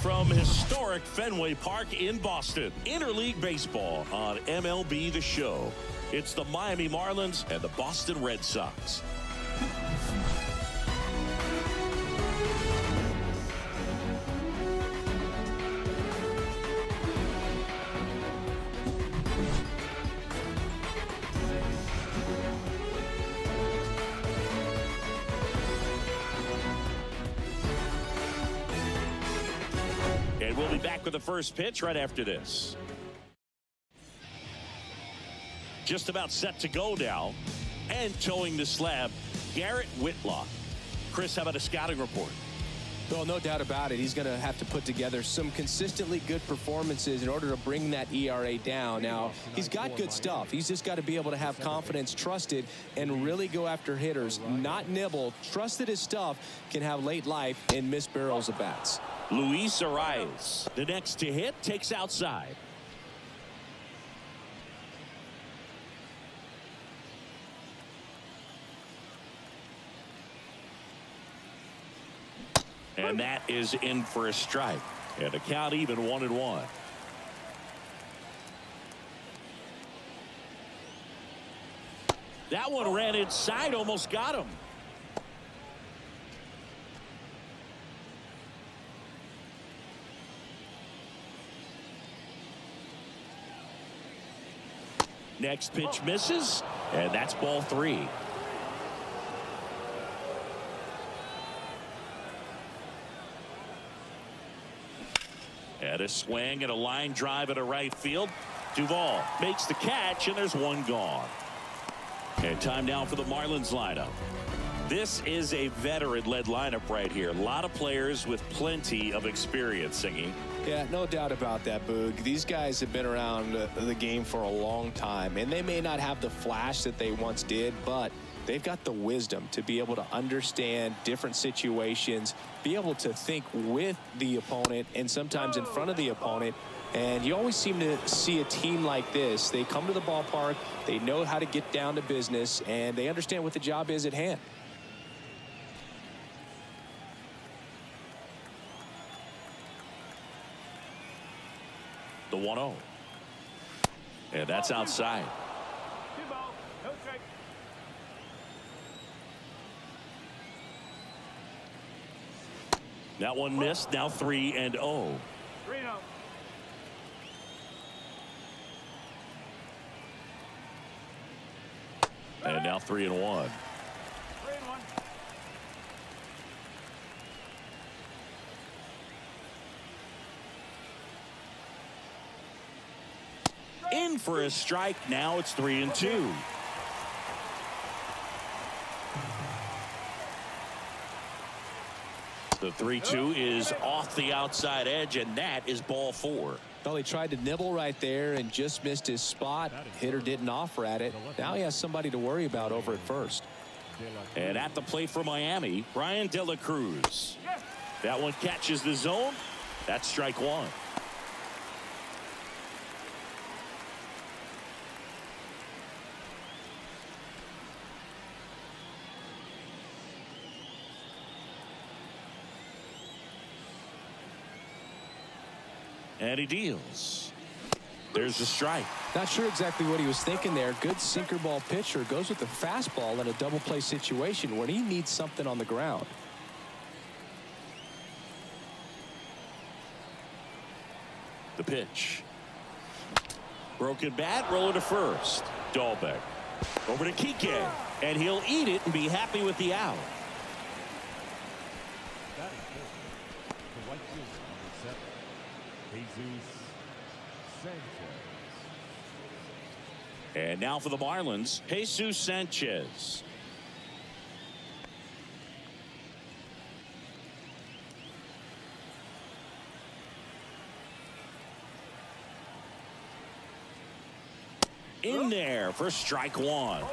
from historic Fenway Park in Boston. Interleague Baseball on MLB The Show. It's the Miami Marlins and the Boston Red Sox. And we'll be back with the first pitch right after this. Just about set to go now. And towing the slab, Garrett Whitlock. Chris, how about a scouting report? Well, no doubt about it. He's going to have to put together some consistently good performances in order to bring that ERA down. Now, he's got good stuff. He's just got to be able to have confidence, trust it, and really go after hitters, not nibble. Trust that his stuff can have late life and miss barrels of bats. Luis Arias, the next to hit, takes outside. And that is in for a strike. And a count even 1-1. That one ran inside, almost got him. Next pitch misses, and that's ball 3. And a swing and a line drive at a right field. Duvall makes the catch, and there's one gone. And time now for the Marlins lineup. This is a veteran-led lineup right here. A lot of players with plenty of experience, Singy. Yeah, no doubt about that, Boog. These guys have been around the game for a long time, and they may not have the flash that they once did, but they've got the wisdom to be able to understand different situations, be able to think with the opponent and sometimes in front of the opponent. And you always seem to see a team like this. They come to the ballpark, they know how to get down to business, and they understand what the job is at hand. The 1-0. And that's outside. No strike. That one missed. Now 3-0. 3-0. And now 3-1. 3-1. In for a strike. Now it's 3-2. The 3-2 is off the outside edge, and that is ball 4. Well, he tried to nibble right there and just missed his spot. Hitter didn't offer at it. Now he has somebody to worry about over at first. And at the plate for Miami, Brian De La Cruz. That one catches the zone. That's strike 1. And he deals. There's the strike. Not sure exactly what he was thinking there. Good sinker ball pitcher goes with the fastball in a double play situation when he needs something on the ground. The pitch. Broken bat, roller to first. Dahlbeck over to Kike, and he'll eat it and be happy with the out. And now for the Marlins, Jesus Sanchez. In there for strike 1.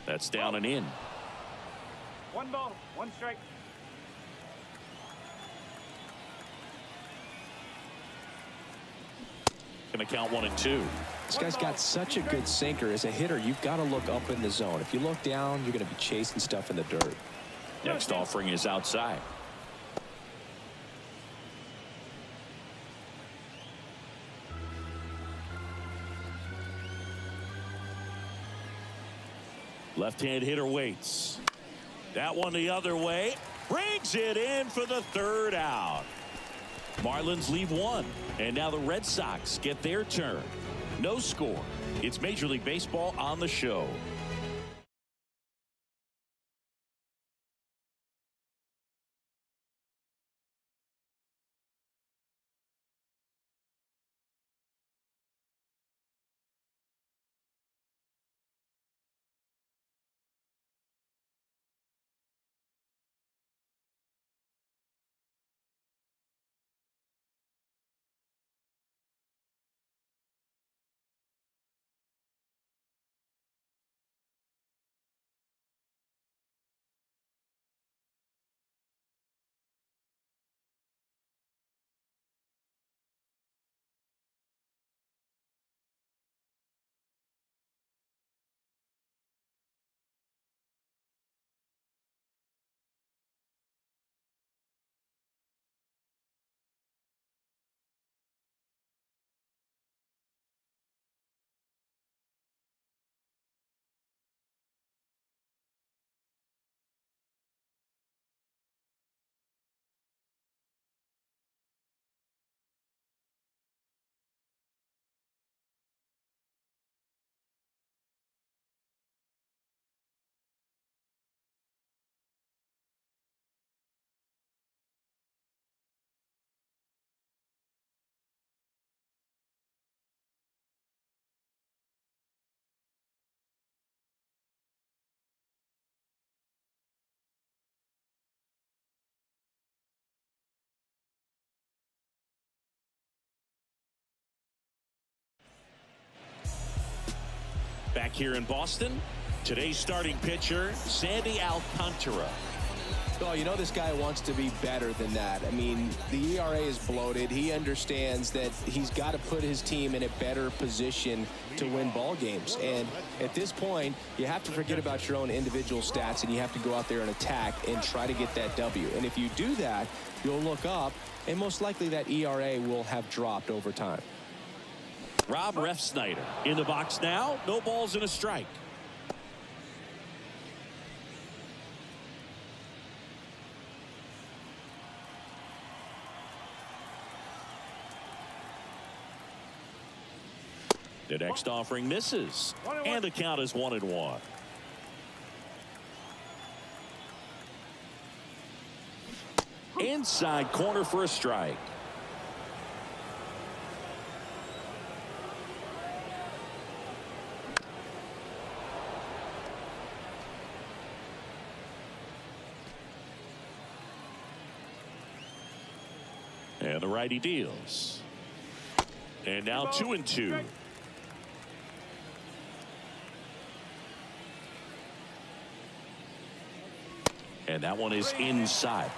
That's down and in. 1 ball, 1 strike. Gonna count 1-2. This guy's got such a good sinker. As a hitter, you've got to look up in the zone. If you look down, you're going to be chasing stuff in the dirt. Next offering is outside. Left-hand hitter waits. That one the other way. Brings it in for the third out. Marlins leave one. And now the Red Sox get their turn. No score. It's Major League Baseball on the show. Back here in Boston, today's starting pitcher, Sandy Alcantara. Oh, you know this guy wants to be better than that. I mean, the ERA is bloated. He understands that he's got to put his team in a better position to win ball games. And at this point, you have to forget about your own individual stats, and you have to go out there and attack and try to get that W. And if you do that, you'll look up, and most likely that ERA will have dropped over time. Rob Refsnyder in the box now. No balls and a strike. The next offering misses, and the count is 1-1. Inside corner for a strike. And the righty deals. And now 2-2. And that one is inside.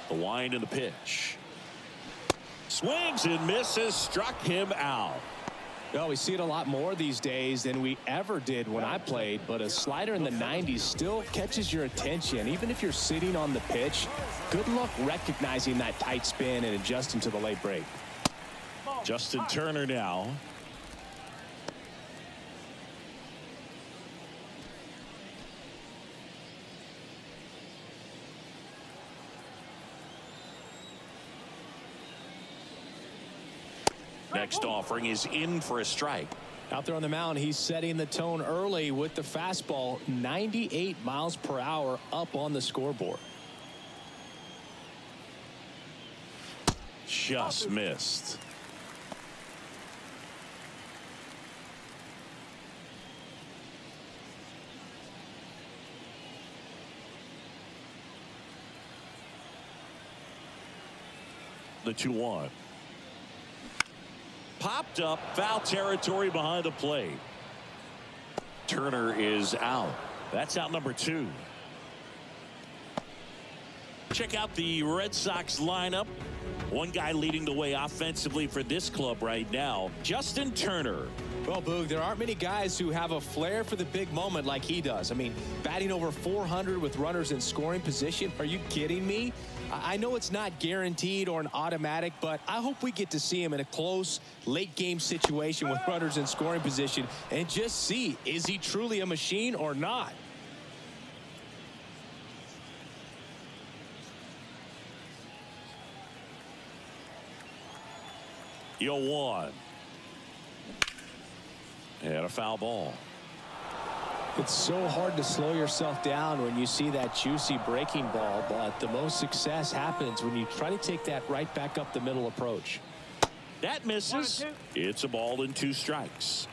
The wind and the pitch. Swings and misses, struck him out. Well, we see it a lot more these days than we ever did when I played, but a slider in the 90s still catches your attention. Even if you're sitting on the pitch, good luck recognizing that tight spin and adjusting to the late break. Justin Turner now. Next offering is in for a strike. Out there on the mound, he's setting the tone early with the fastball. 98 miles per hour up on the scoreboard. Just missed. The 2-1. Popped up, foul territory behind the plate. Turner is out. That's out number 2. Check out the Red Sox lineup. One guy leading the way offensively for this club right now, Justin Turner. Well, Boog, there aren't many guys who have a flair for the big moment like he does. I mean, batting over 400 with runners in scoring position. Are you kidding me? I know it's not guaranteed or an automatic, but I hope we get to see him in a close late game situation with runners in scoring position and just see, is he truly a machine or not? Yo, 1. And a foul ball. It's so hard to slow yourself down when you see that juicy breaking ball, but the most success happens when you try to take that right back up the middle approach. That misses. It's a ball and 2 strikes.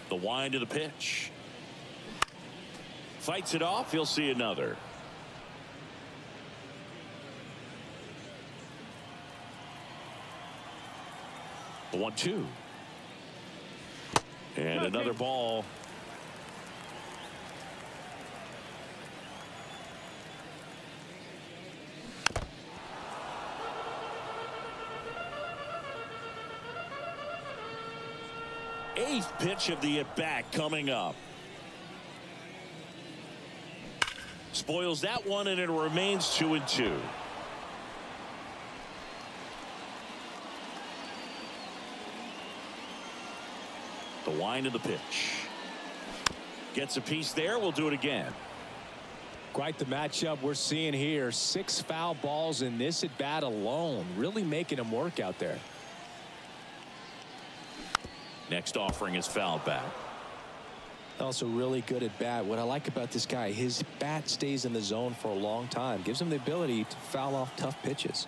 The wind of the pitch. Fights it off. He'll see another. The 1-2. And another ball. Eighth pitch of the at-bat coming up. Spoils that one, and it remains 2-2. The wind of the pitch. Gets a piece there. We'll do it again. Quite the matchup we're seeing here. 6 foul balls in this at-bat alone. Really making him work out there. Next offering is fouled back. Also really good at bat. What I like about this guy, his bat stays in the zone for a long time. Gives him the ability to foul off tough pitches.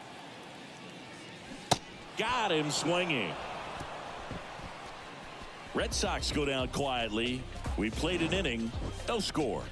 Got him swinging. Red Sox go down quietly. We played an inning. No score.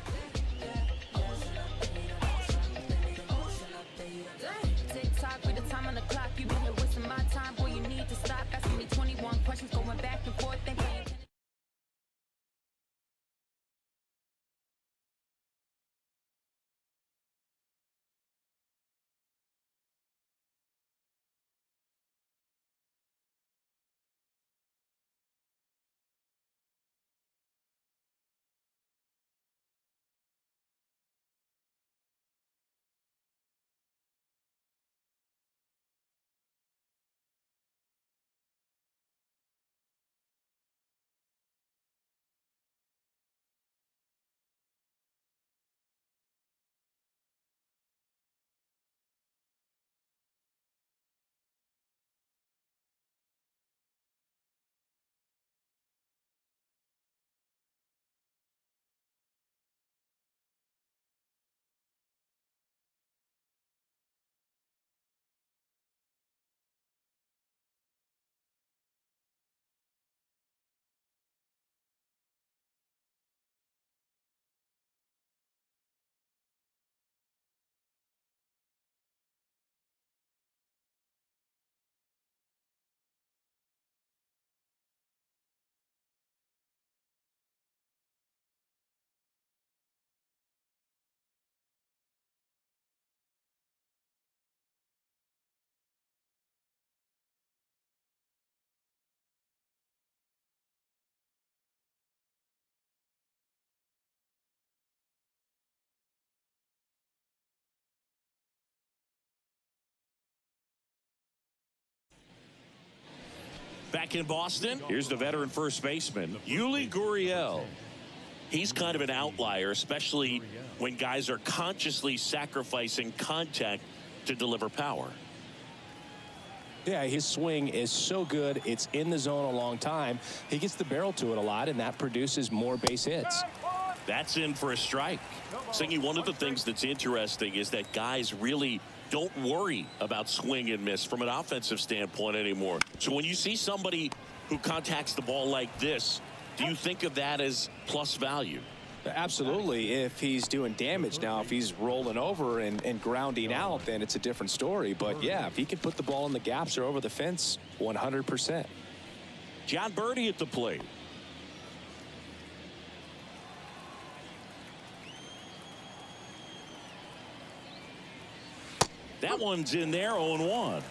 Back in Boston, here's the veteran first baseman, Yuli Gurriel. He's kind of an outlier, especially when guys are consciously sacrificing contact to deliver power. Yeah, his swing is so good. It's in the zone a long time. He gets the barrel to it a lot, and that produces more base hits. That's in for a strike. Singy, one of the things that's interesting is that guys really don't worry about swing and miss from an offensive standpoint anymore. So when you see somebody who contacts the ball like this, do you think of that as plus value? Absolutely. If he's doing damage now, if he's rolling over and grounding out, then it's a different story. But yeah, if he can put the ball in the gaps or over the fence, 100%. John Birdie at the plate. That one's in there, 0-1.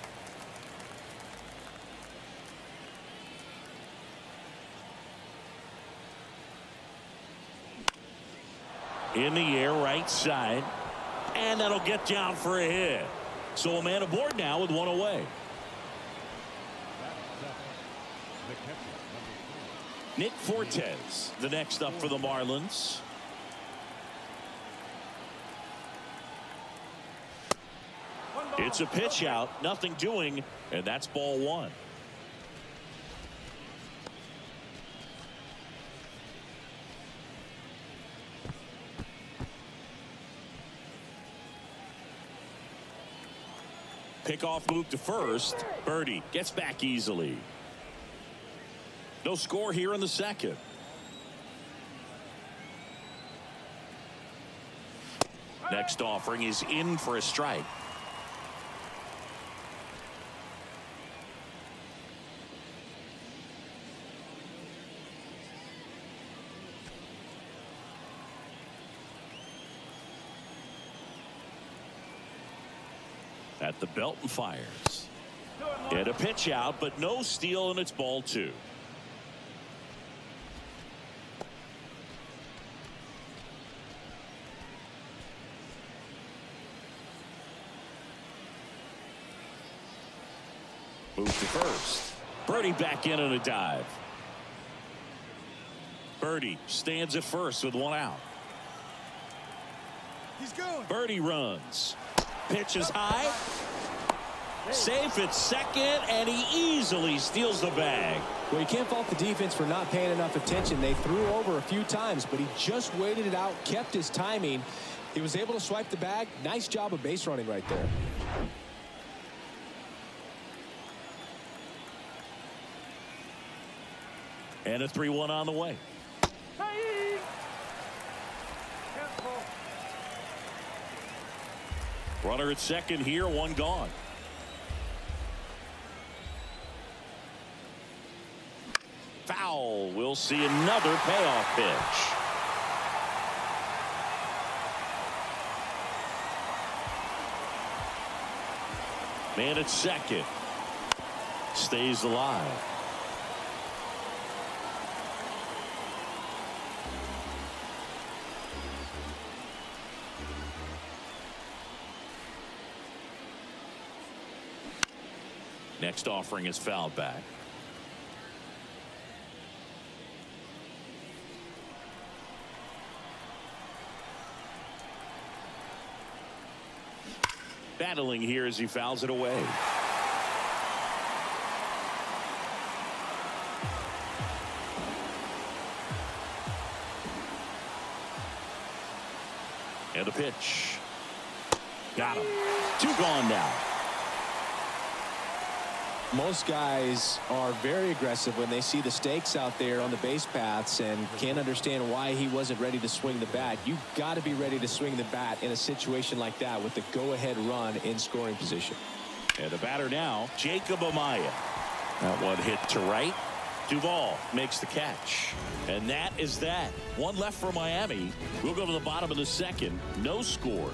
In the air, right side. And that'll get down for a hit. So a man aboard now with one away. Nick Fortes, the next up for the Marlins. It's a pitch out, nothing doing, and that's ball one. Pickoff move to first. Birdie gets back easily. No score here in the second. Next offering is in for a strike. At the belt and fires. And a pitch out, but no steal, and it's ball two. Move to first. Birdie back in on a dive. Birdie stands at first with one out. He's going. Birdie runs. Pitch is high. Safe at second, and he easily steals the bag. Well, you can't fault the defense for not paying enough attention. They threw over a few times, but he just waited it out, kept his timing. He was able to swipe the bag. Nice job of base running right there. And a 3-1 on the way. Runner at second here, one gone. Foul. We'll see another payoff pitch. Man at second. Stays alive. Next offering is fouled back. Battling here as he fouls it away. And a pitch. Got him. Two gone now. Most guys are very aggressive when they see the stakes out there on the base paths and can't understand why he wasn't ready to swing the bat. You've got to be ready to swing the bat in a situation like that with the go-ahead run in scoring position. And the batter now, Jacob Amaya. That one hit to right. Duvall makes the catch. And that is that. One left for Miami. We'll go to the bottom of the second. No score.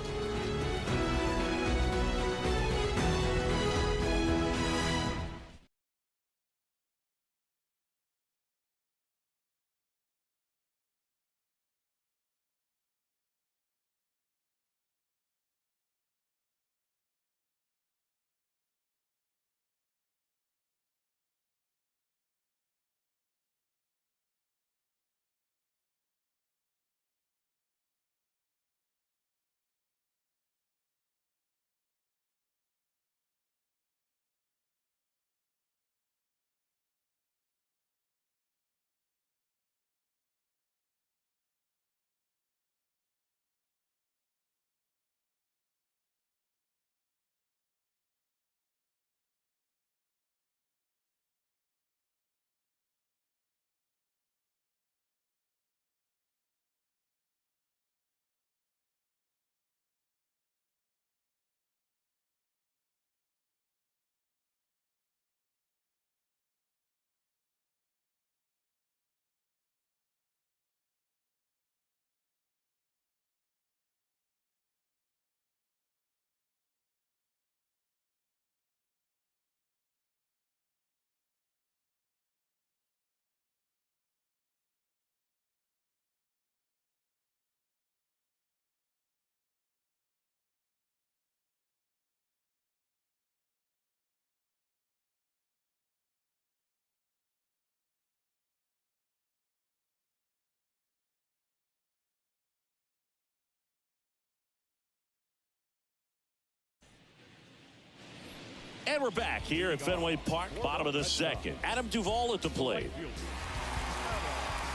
And we're back here at Fenway Park, bottom of the second. Adam Duvall at the plate.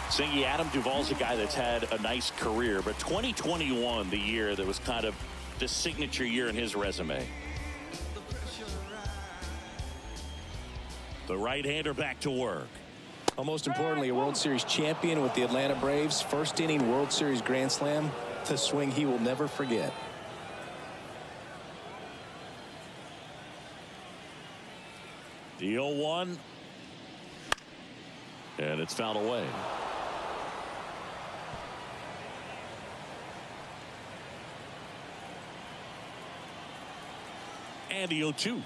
Singy, Adam Duvall's a guy that's had a nice career, but 2021, the year that was kind of the signature year in his resume. The right-hander back to work. Well, most importantly, a World Series champion with the Atlanta Braves. First inning World Series Grand Slam. The swing he will never forget. The 0-1. And it's fouled away. And the 0-2.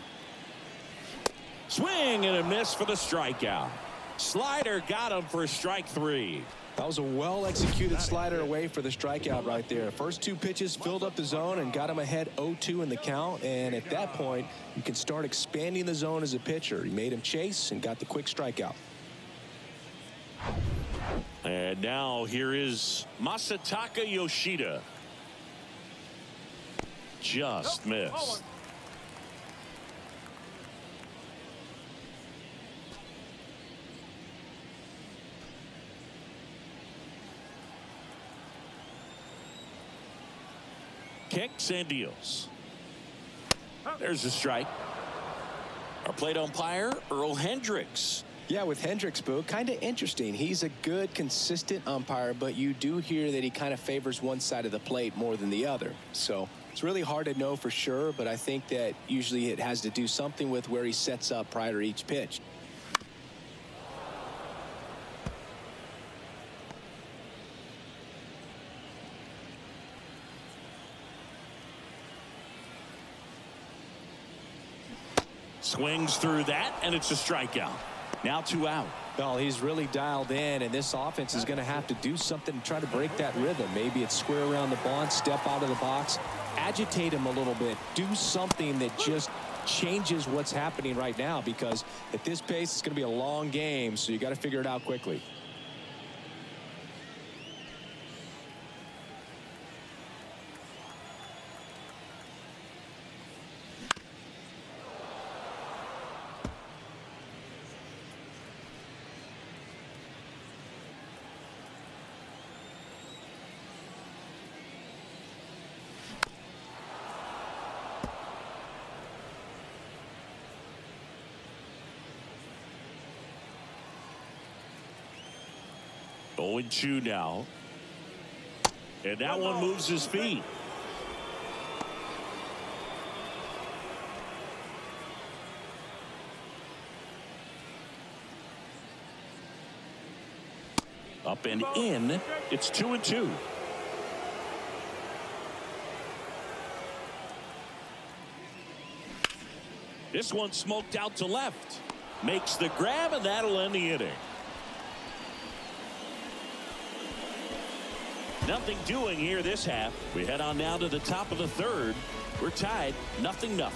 Swing and a miss for the strikeout. Slider got him for strike 3. That was a well-executed slider away for the strikeout right there. First two pitches filled up the zone and got him ahead 0-2 in the count. And at that point, you can start expanding the zone as a pitcher. He made him chase and got the quick strikeout. And now here is Masataka Yoshida. Just missed. Kicks and deals. There's a strike. Our plate umpire, Earl Hendricks. Yeah, with Hendricks, Boo, kind of interesting. He's a good, consistent umpire, but you do hear that he kind of favors one side of the plate more than the other. So it's really hard to know for sure, but I think that usually it has to do something with where he sets up prior to each pitch. Swings through that, and it's a strikeout. Now 2 out. Well, he's really dialed in, and this offense is going to have to do something to try to break that rhythm. Maybe it's square around the bunt, step out of the box, agitate him a little bit, do something that just changes what's happening right now, because at this pace, it's going to be a long game, so you got to figure it out quickly. Oh, 0-2 now. And that one moves his feet. Up and in. It's 2-2. This one smoked out to left. Makes the grab, and that'll end the inning. Nothing doing here this half. We head on now to the top of the third. We're tied 0-0.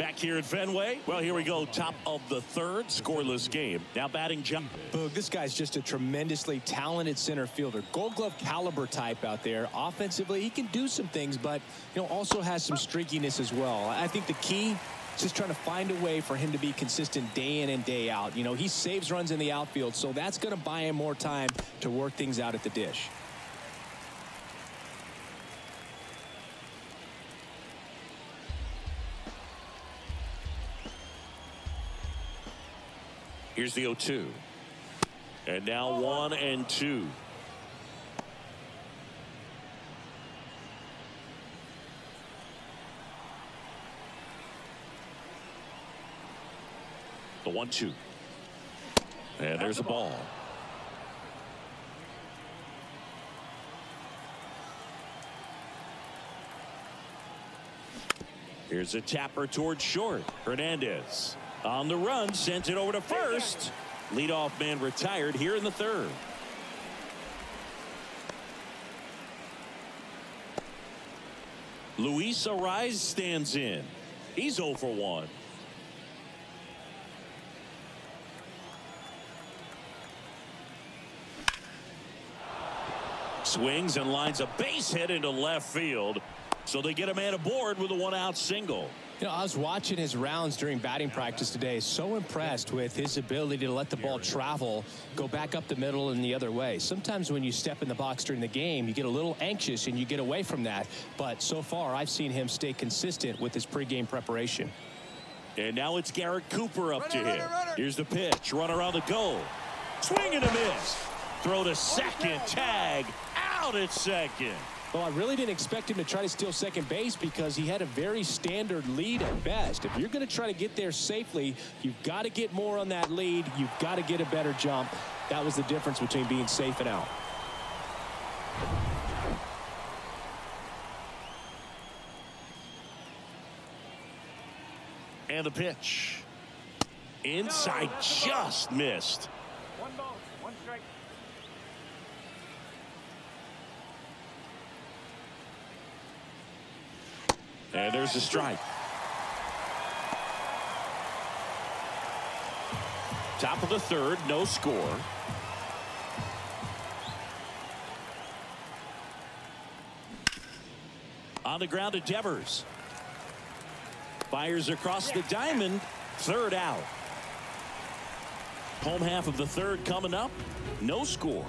Back here at Fenway. Well, here we go. Top of the third. Scoreless game. Now batting John. Boog, this guy's just a tremendously talented center fielder. Gold Glove caliber type out there. Offensively, he can do some things, but also has some streakiness as well. I think the key is just trying to find a way for him to be consistent day in and day out. He saves runs in the outfield, so that's going to buy him more time to work things out at the dish. Here's the 0-2. And now 1-2. The 1-2. And there's a ball. Here's a tapper towards short. Hernandez on the run, sends it over to first. Leadoff man retired here in the third. Luis Arraez stands in. He's 0 for 1. Swings and lines a base hit into left field. So they get a man aboard with a 1-out single. I was watching his rounds during batting practice today. So impressed with his ability to let the ball travel, go back up the middle and the other way. Sometimes when you step in the box during the game, you get a little anxious and you get away from that. But so far, I've seen him stay consistent with his pregame preparation. And now it's Garrett Cooper up to him. Here's the pitch. Runner on the go. Swing and a miss. Throw to second. Tag. Out at second. Well, I really didn't expect him to try to steal second base because he had a very standard lead at best. If you're going to try to get there safely, you've got to get more on that lead. You've got to get a better jump. That was the difference between being safe and out. And the pitch. Inside, just missed. 1 ball, 1 strike. And there's a strike. Top of the third, no score. On the ground to Devers. Fires across the diamond. Third out. Home half of the third coming up. No score.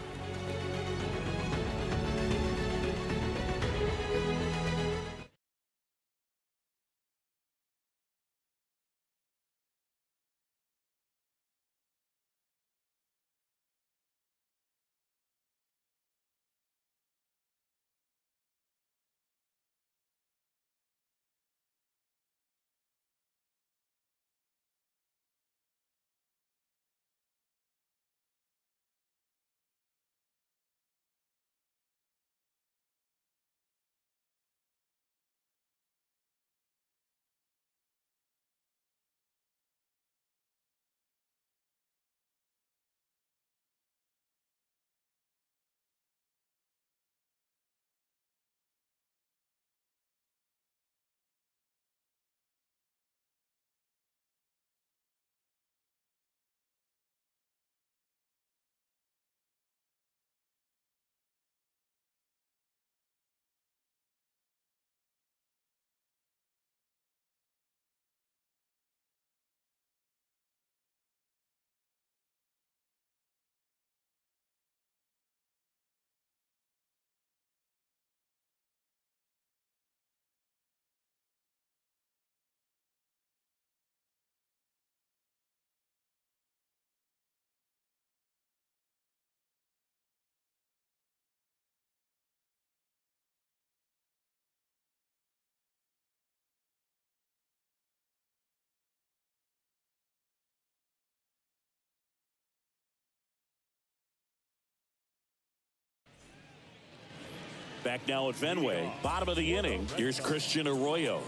Back now at Fenway. Bottom of the inning. Here's Christian Arroyo.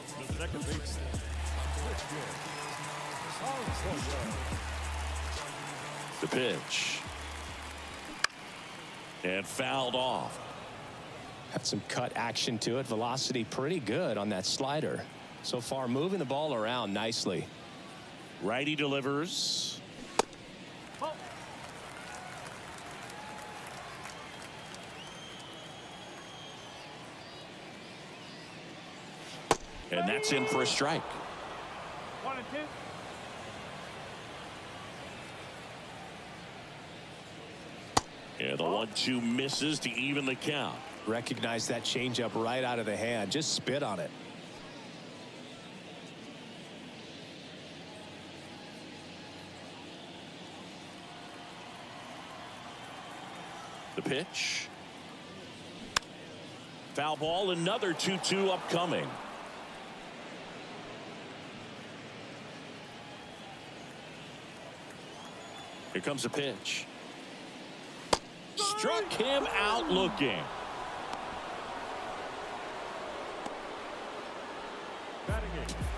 The pitch. And fouled off. Had some cut action to it. Velocity pretty good on that slider. So far, moving the ball around nicely. Righty delivers. Oh. And that's in for a strike. 1 and 2. And the 1-2 misses to even the count. Recognize that changeup right out of the hand. Just spit on it. The pitch. Foul ball, another 2-2 upcoming. Here comes the pitch. Struck him out looking.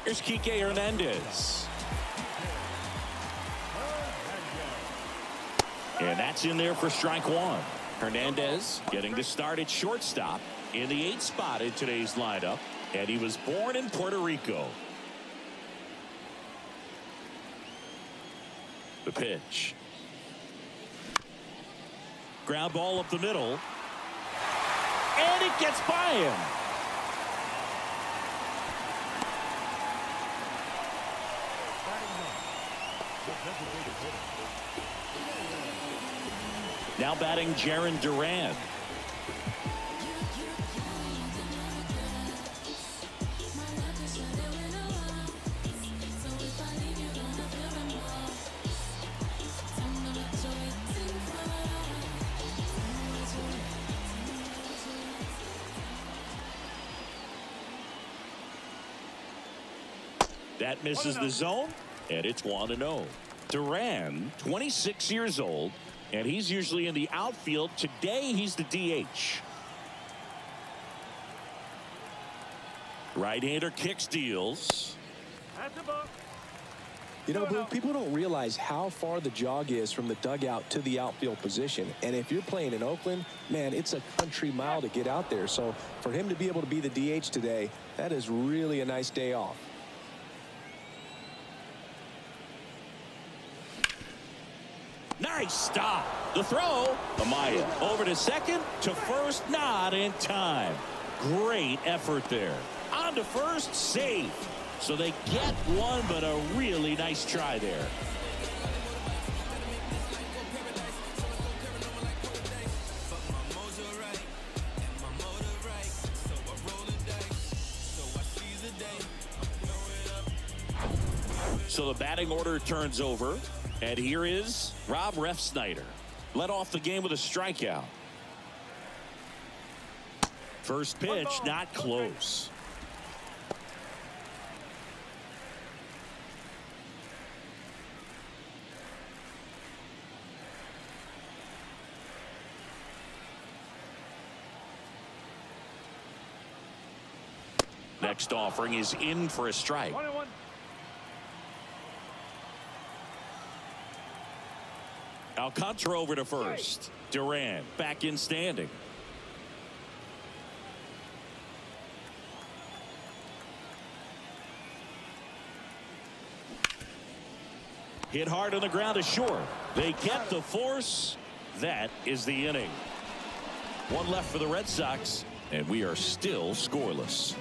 Here's Kike Hernandez. And that's in there for strike one. Hernandez getting to start at shortstop in the 8th spot in today's lineup. And he was born in Puerto Rico. The pitch. Ground ball up the middle. And it gets by him. Now batting Jarren Duran. That misses the zone, and it's 1-0. Duran, 26 years old, and he's usually in the outfield. Today, he's the DH. Right-hander kick steals. That's a ball. You know, Boog, people don't realize how far the jog is from the dugout to the outfield position. And if you're playing in Oakland, man, it's a country mile to get out there. So for him to be able to be the DH today, that is really a nice day off. Nice stop. The throw. Amaya over to second, to first, not in time. Great effort there. On to first, safe. So they get one, but a really nice try there. So the batting order turns over. And here is Rob Refsnyder. Led off the game with a strikeout. First pitch, not close. Next offering is in for a strike. 1-1. Alcantara over to first. Duran back in standing. Hit hard on the ground to short. They get the force. That is the inning. One left for the Red Sox, and we are still scoreless.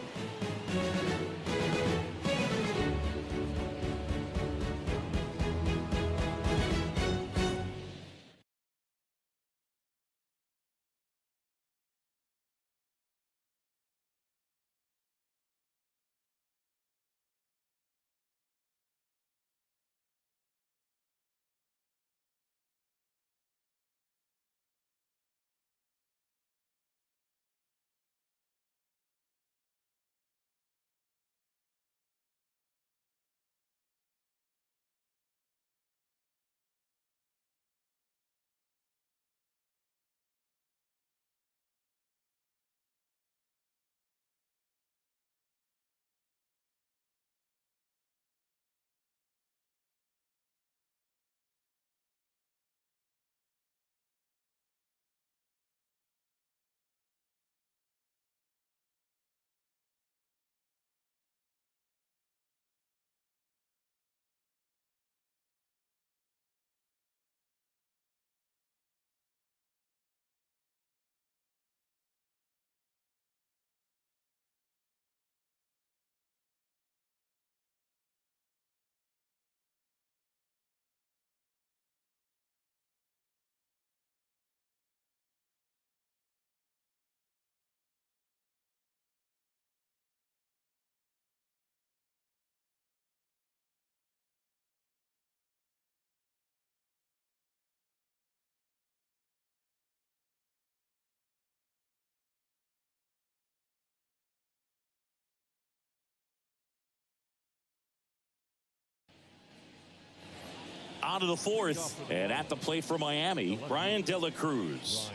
On to the fourth, and at the plate for Miami, Brian De La Cruz.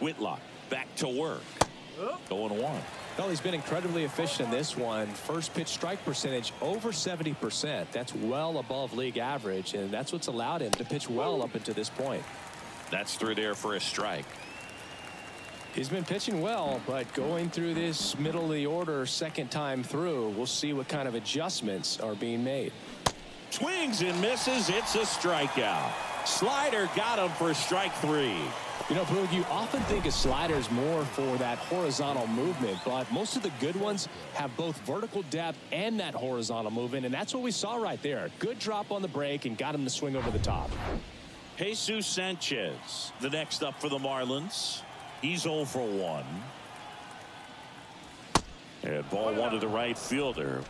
Whitlock back to work. 0-1. Well, he's been incredibly efficient in this one. First pitch strike percentage over 70%. That's well above league average, and that's what's allowed him to pitch well up until this point. That's through there for a strike. He's been pitching well, but going through this middle of the order second time through, we'll see what kind of adjustments are being made. Swings and misses. It's a strikeout. Slider got him for strike 3. You know, Boog, you often think of sliders more for that horizontal movement, but most of the good ones have both vertical depth and that horizontal movement, and that's what we saw right there. Good drop on the break and got him to swing over the top. Jesus Sanchez, the next up for the Marlins. He's 0 for 1. And ball 1 to the right fielder.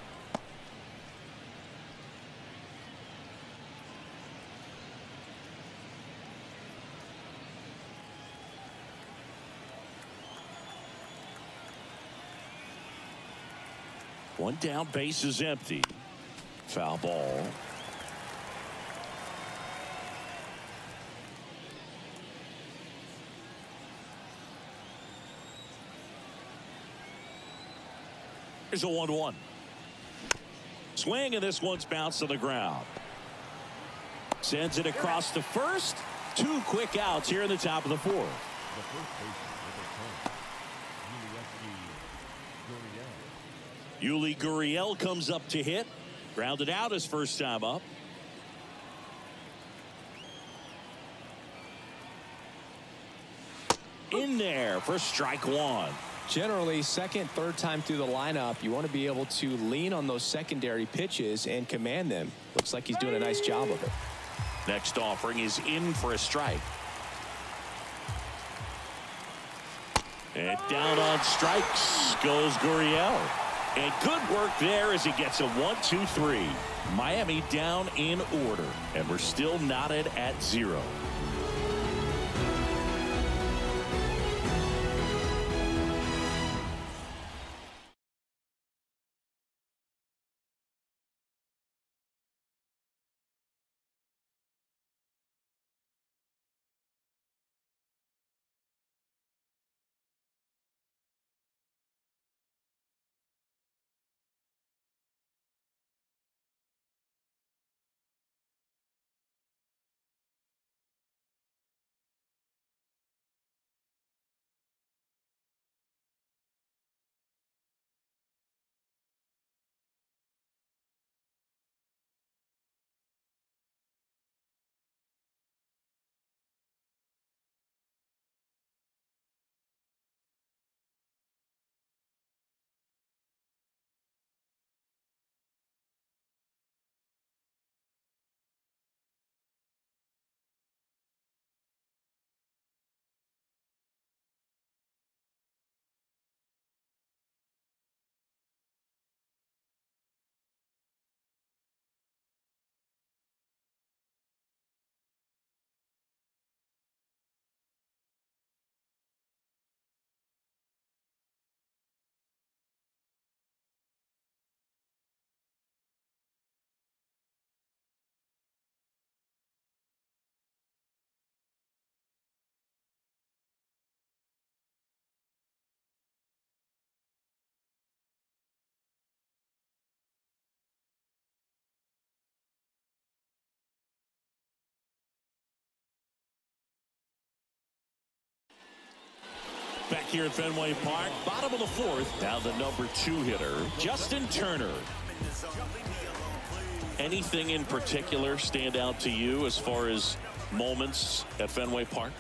One down, base is empty. Foul ball. Here's a 1-1. Swing, and this one's bounced to the ground. Sends it across to first. 2 quick outs here in the top of the 4th. Yuli Gurriel comes up to hit. Grounded out his first time up. In there for strike 1. Generally, second, third time through the lineup, you want to be able to lean on those secondary pitches and command them. Looks like he's doing a nice job of it. Next offering is in for a strike. And down on strikes goes Gurriel. And good work there as he gets a 1-2-3. Miami down in order, and we're still knotted at 0. Back here at Fenway Park, bottom of the 4th, now the number 2 hitter, Justin Turner. Anything in particular stand out to you as far as moments at Fenway Park?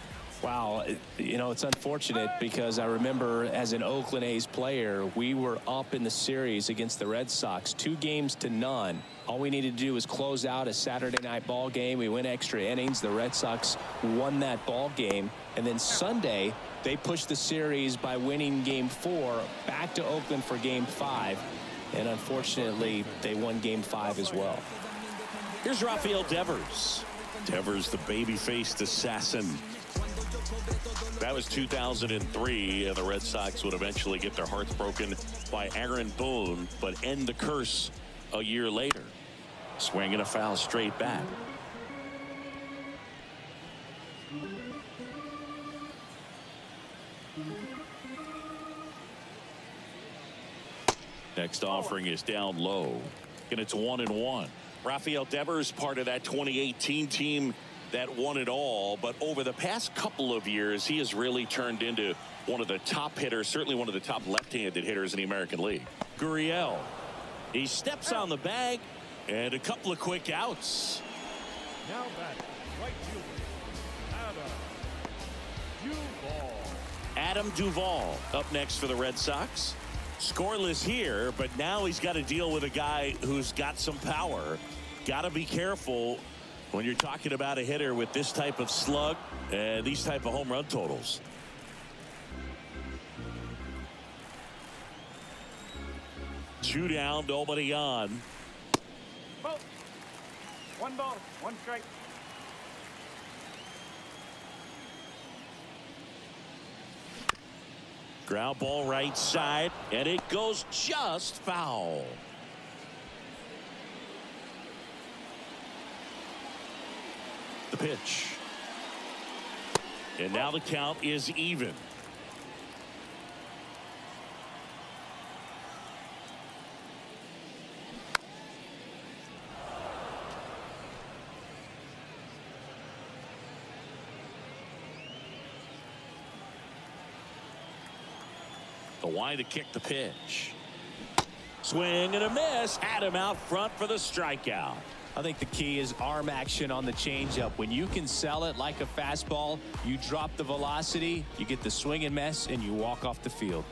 Wow, you know, it's unfortunate because I remember as an Oakland A's player, we were up in the series against the Red Sox, 2-0. All we needed to do was close out a Saturday night ball game. We went extra innings. The Red Sox won that ball game. And then Sunday, they pushed the series by winning Game 4 back to Oakland for Game 5. And unfortunately, they won Game 5 as well. Here's Rafael Devers. Devers, the baby-faced assassin. That was 2003, and the Red Sox would eventually get their hearts broken by Aaron Boone, but end the curse a year later. Swing and a foul straight back. Next offering is down low, and it's 1-1. Rafael Devers, part of that 2018 team that won it all, but over the past couple of years, he has really turned into one of the top hitters, certainly one of the top left-handed hitters in the American League. Gurriel, he steps on the bag, and a couple of quick outs. Now batting, right fielder, Adam Duvall up next for the Red Sox. Scoreless here, but now he's got to deal with a guy who's got some power. Got to be careful when you're talking about a hitter with this type of slug and these type of home run totals. Two down, nobody on. Ball. One ball, one strike. Ground ball right side, and it goes just foul. The pitch. And now the count is even. The line to kick the pitch. Swing and a miss. Had him out front for the strikeout. I think the key is arm action on the changeup. When you can sell it like a fastball, you drop the velocity, you get the swing and miss, and you walk off the field.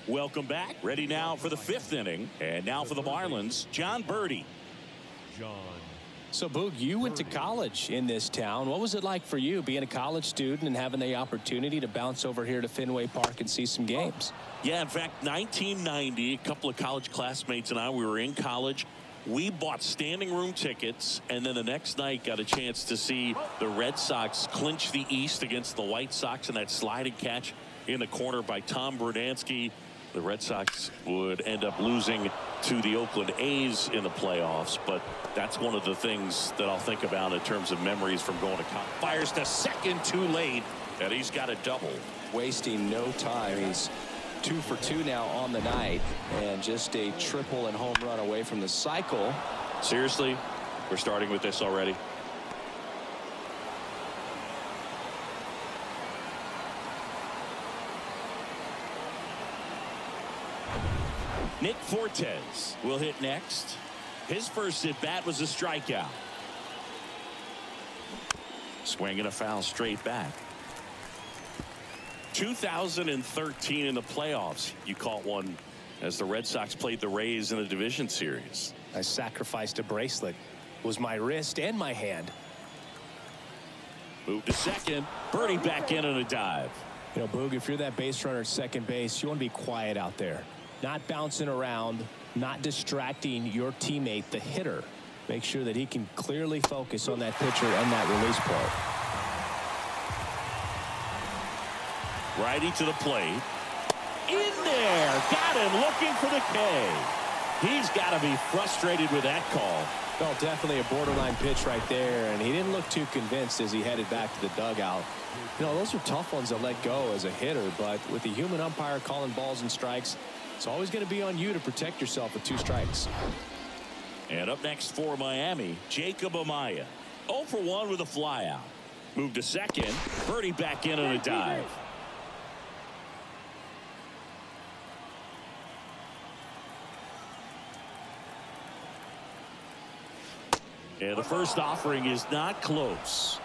Welcome back. Ready now for the fifth inning. And now for the Marlins, John Birdie. So, Boog, you went to college in this town. What was it like for you being a college student and having the opportunity to bounce over here to Fenway Park and see some games? Yeah, in fact, 1990, a couple of college classmates and I, we were in college. We bought standing room tickets, and then the next night got a chance to see the Red Sox clinch the East against the White Sox in that sliding catch in the corner by Tom Brunansky. The Red Sox would end up losing to the Oakland A's in the playoffs, but that's one of the things that I'll think about in terms of memories from going to college. Fires to second too late, and he's got a double. Wasting no time. He's 2 for 2 now on the night, and just a triple and home run away from the cycle. Seriously, we're starting with this already. Nick Fortes will hit next. His first at bat was a strikeout. Swinging a foul straight back. 2013 in the playoffs, you caught one as the Red Sox played the Rays in a division series. I sacrificed a bracelet. It was my wrist and my hand. Move to second. Birdie back in on a dive. You know, Boog, if you're that base runner at second base, you want to be quiet out there. Not bouncing around, not distracting your teammate, the hitter. Make sure that he can clearly focus on that pitcher and that release point. Righty to the plate. In there. Got him looking for the K. He's got to be frustrated with that call. Well, definitely a borderline pitch right there, and he didn't look too convinced as he headed back to the dugout. You know, those are tough ones to let go as a hitter, but with the human umpire calling balls and strikes, it's always going to be on you to protect yourself with 2 strikes. And up next for Miami, Jacob Amaya. 0 for 1 with a flyout. Move to second. Birdie back in on a dive. And the first offering is not close.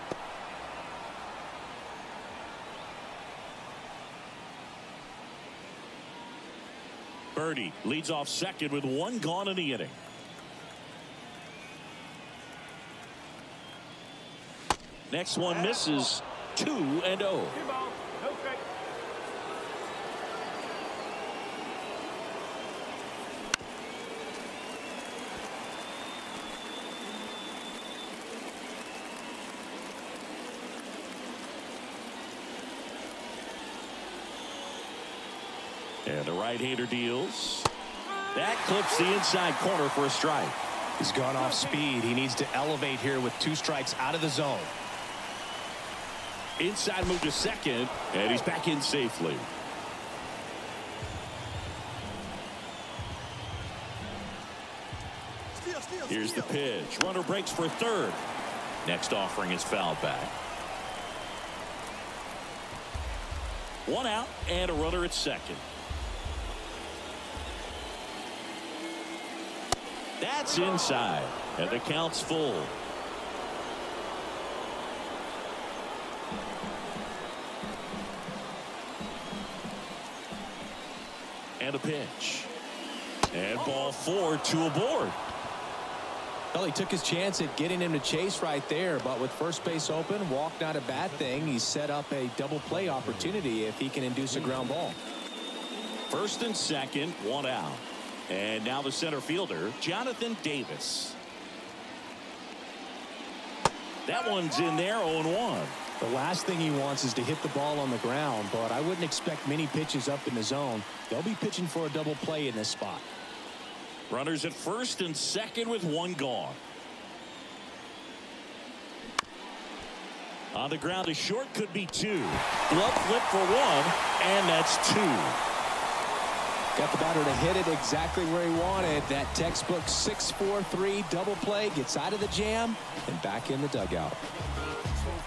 Birdie leads off second with 1 gone in the inning. Next one misses. 2-0. 2 balls, no strike. And the right-hander deals. That clips the inside corner for a strike. He's gone off speed. He needs to elevate here with 2 strikes out of the zone. Inside move to second, and he's back in safely. Here's the pitch. Runner breaks for third. Next offering is fouled back. 1 out and a runner at second. That's inside, and the count's full. And a pitch. And ball 4, 2 aboard. Well, he took his chance at getting him to chase right there, but with first base open, walk not a bad thing. He's set up a double play opportunity if he can induce a ground ball. First and second, 1 out. And now the center fielder, Jonathan Davis. That one's in there, 0-1. The last thing he wants is to hit the ball on the ground, but I wouldn't expect many pitches up in the zone. They'll be pitching for a double play in this spot. Runners at first and second with 1 gone. On the ground, a short could be 2. Glove flip for 1, and that's 2. Got the batter to hit it exactly where he wanted. That textbook 6-4-3 double play, gets out of the jam and back in the dugout.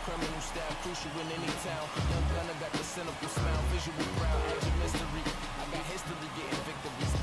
Criminal style, crucial in any town. Young gunner got the cynical smile, visual crowd, edge of mystery. I got history getting victories.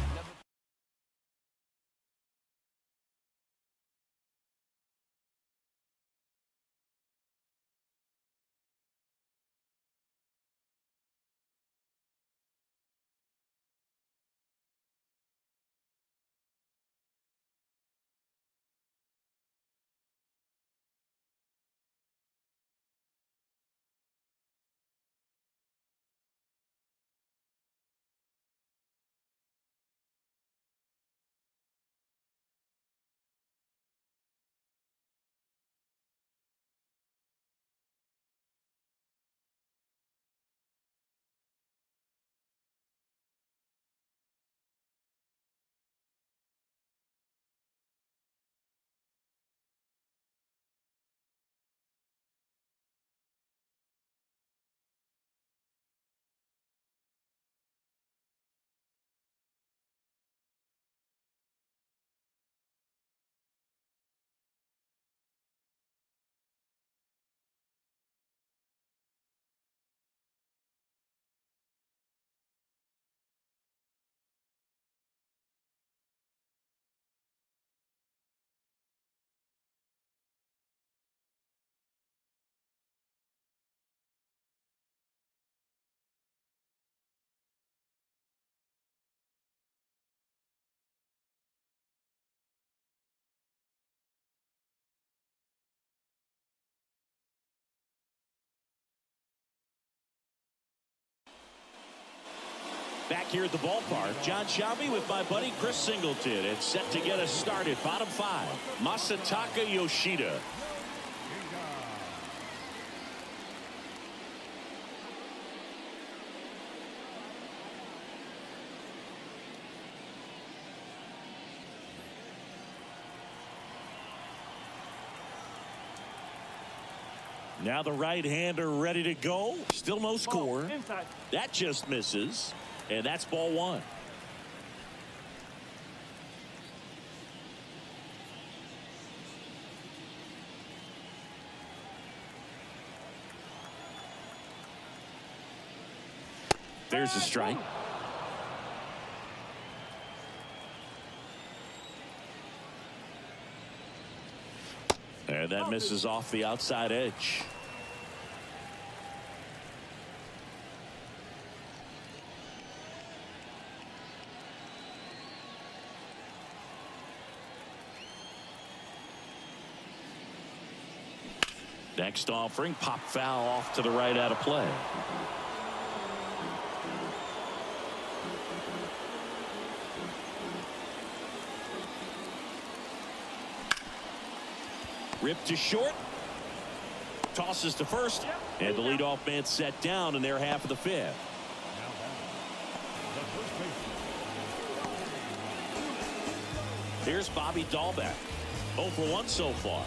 here at the ballpark. John Shelby with my buddy Chris Singleton. It's set to get us started. Bottom 5. Masataka Yoshida. Now the right-hander ready to go. Still no score. That just misses. And that's ball 1. There's a strike. And that misses off the outside edge. Next offering, pop foul off to the right out of play. Ripped to short. Tosses to first. And the leadoff man set down in their half of the 5th. Here's Bobby Dahlbeck. 0 for 1 so far.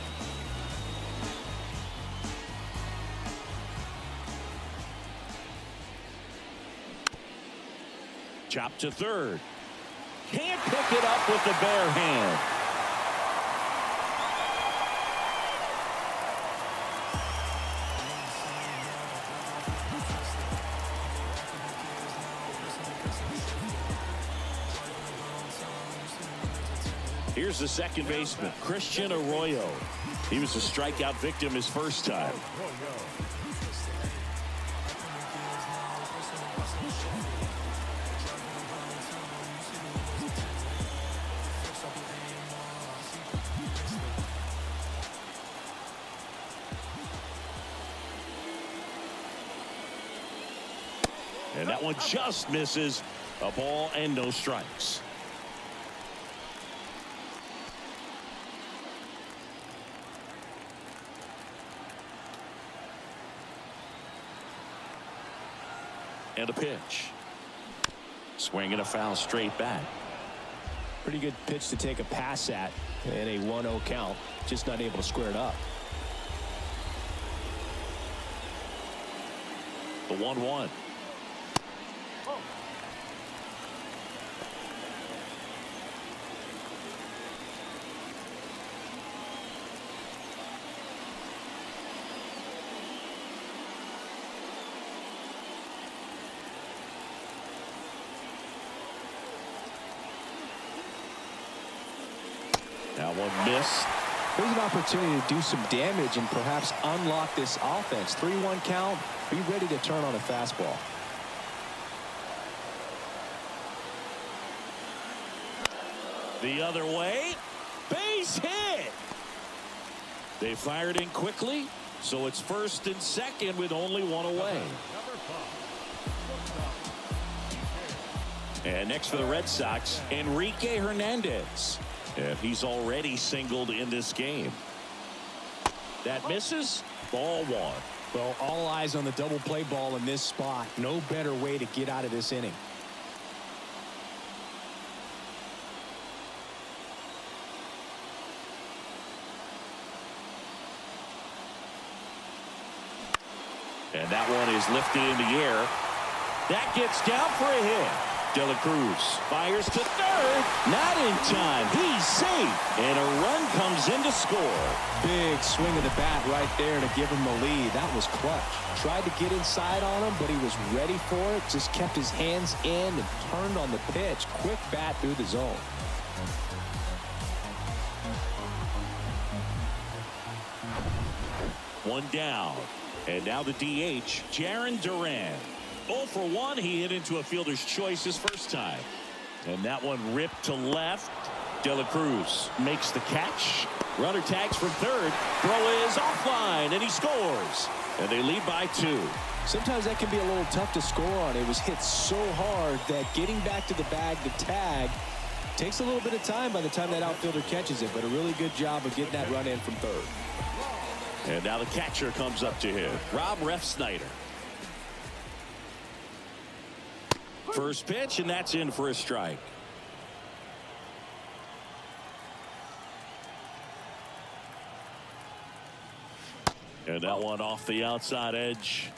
Chop to third. Can't pick it up with the bare hand. Here's the second baseman, Christian Arroyo. He was a strikeout victim his first time. And that one just misses. A ball and no strikes. And a pitch. Swing and a foul straight back. Pretty good pitch to take a pass at in a 1-0 count. Just not able to square it up. The 1-1. That one missed. There's an opportunity to do some damage and perhaps unlock this offense. 3-1 count. Be ready to turn on a fastball. The other way. Base hit. They fired in quickly, so it's first and second with only one away. And next for the Red Sox, Enrique Hernandez. And he's already singled in this game. That misses. Ball 1. Well, all eyes on the double play ball in this spot. No better way to get out of this inning. And that one is lifted in the air. That gets down for a hit. De La Cruz fires to third. Not in time. He's safe. And a run comes in to score. Big swing of the bat right there to give him the lead. That was clutch. Tried to get inside on him, but he was ready for it. Just kept his hands in and turned on the pitch. Quick bat through the zone. One down. And now the DH, Jarren Duran. 0 for 1. He hit into a fielder's choice his first time. And that one ripped to left. De La Cruz makes the catch. Runner tags from third. Throw is offline, and he scores. And they lead by 2. Sometimes that can be a little tough to score on. It was hit so hard that getting back to the bag, the tag, takes a little bit of time by the time that outfielder catches it. But a really good job of getting that run in from third. And now the catcher comes up to him, Rob Refsnyder. First pitch, and that's in for a strike. And that one off the outside edge.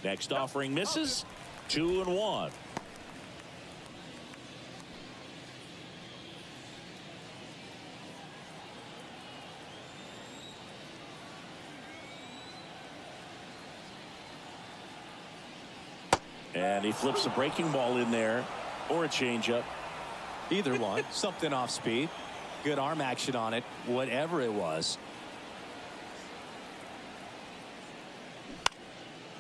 Next offering misses. 2-1. And he flips a breaking ball in there, or a changeup. Either one. Something off speed. Good arm action on it. Whatever it was.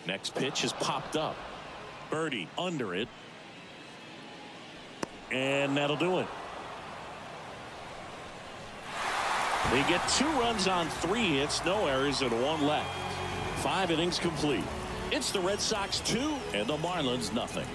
Next pitch is popped up. Birdie under it. And that'll do it. They get 2 runs on 3 hits, no errors, and 1 left. 5 innings complete. It's the Red Sox 2 and the Marlins nothing.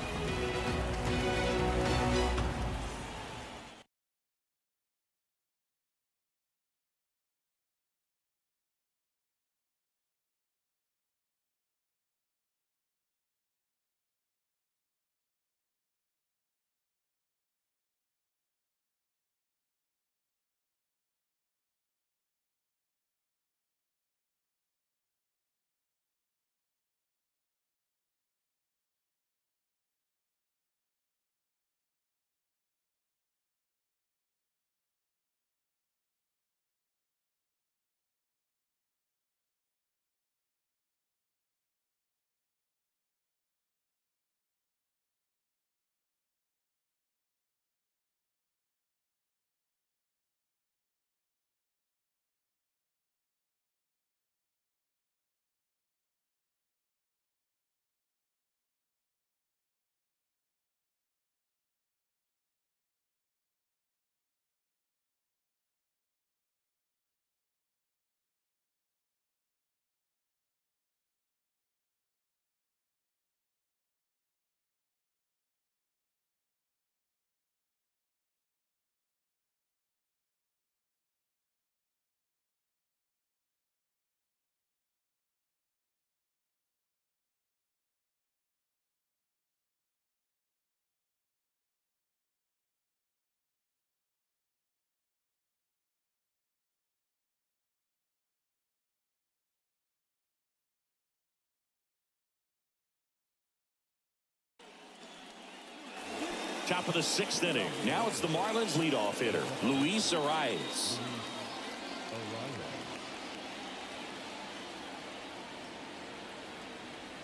Top of the 6th inning. Now it's the Marlins leadoff hitter, Luis Arias.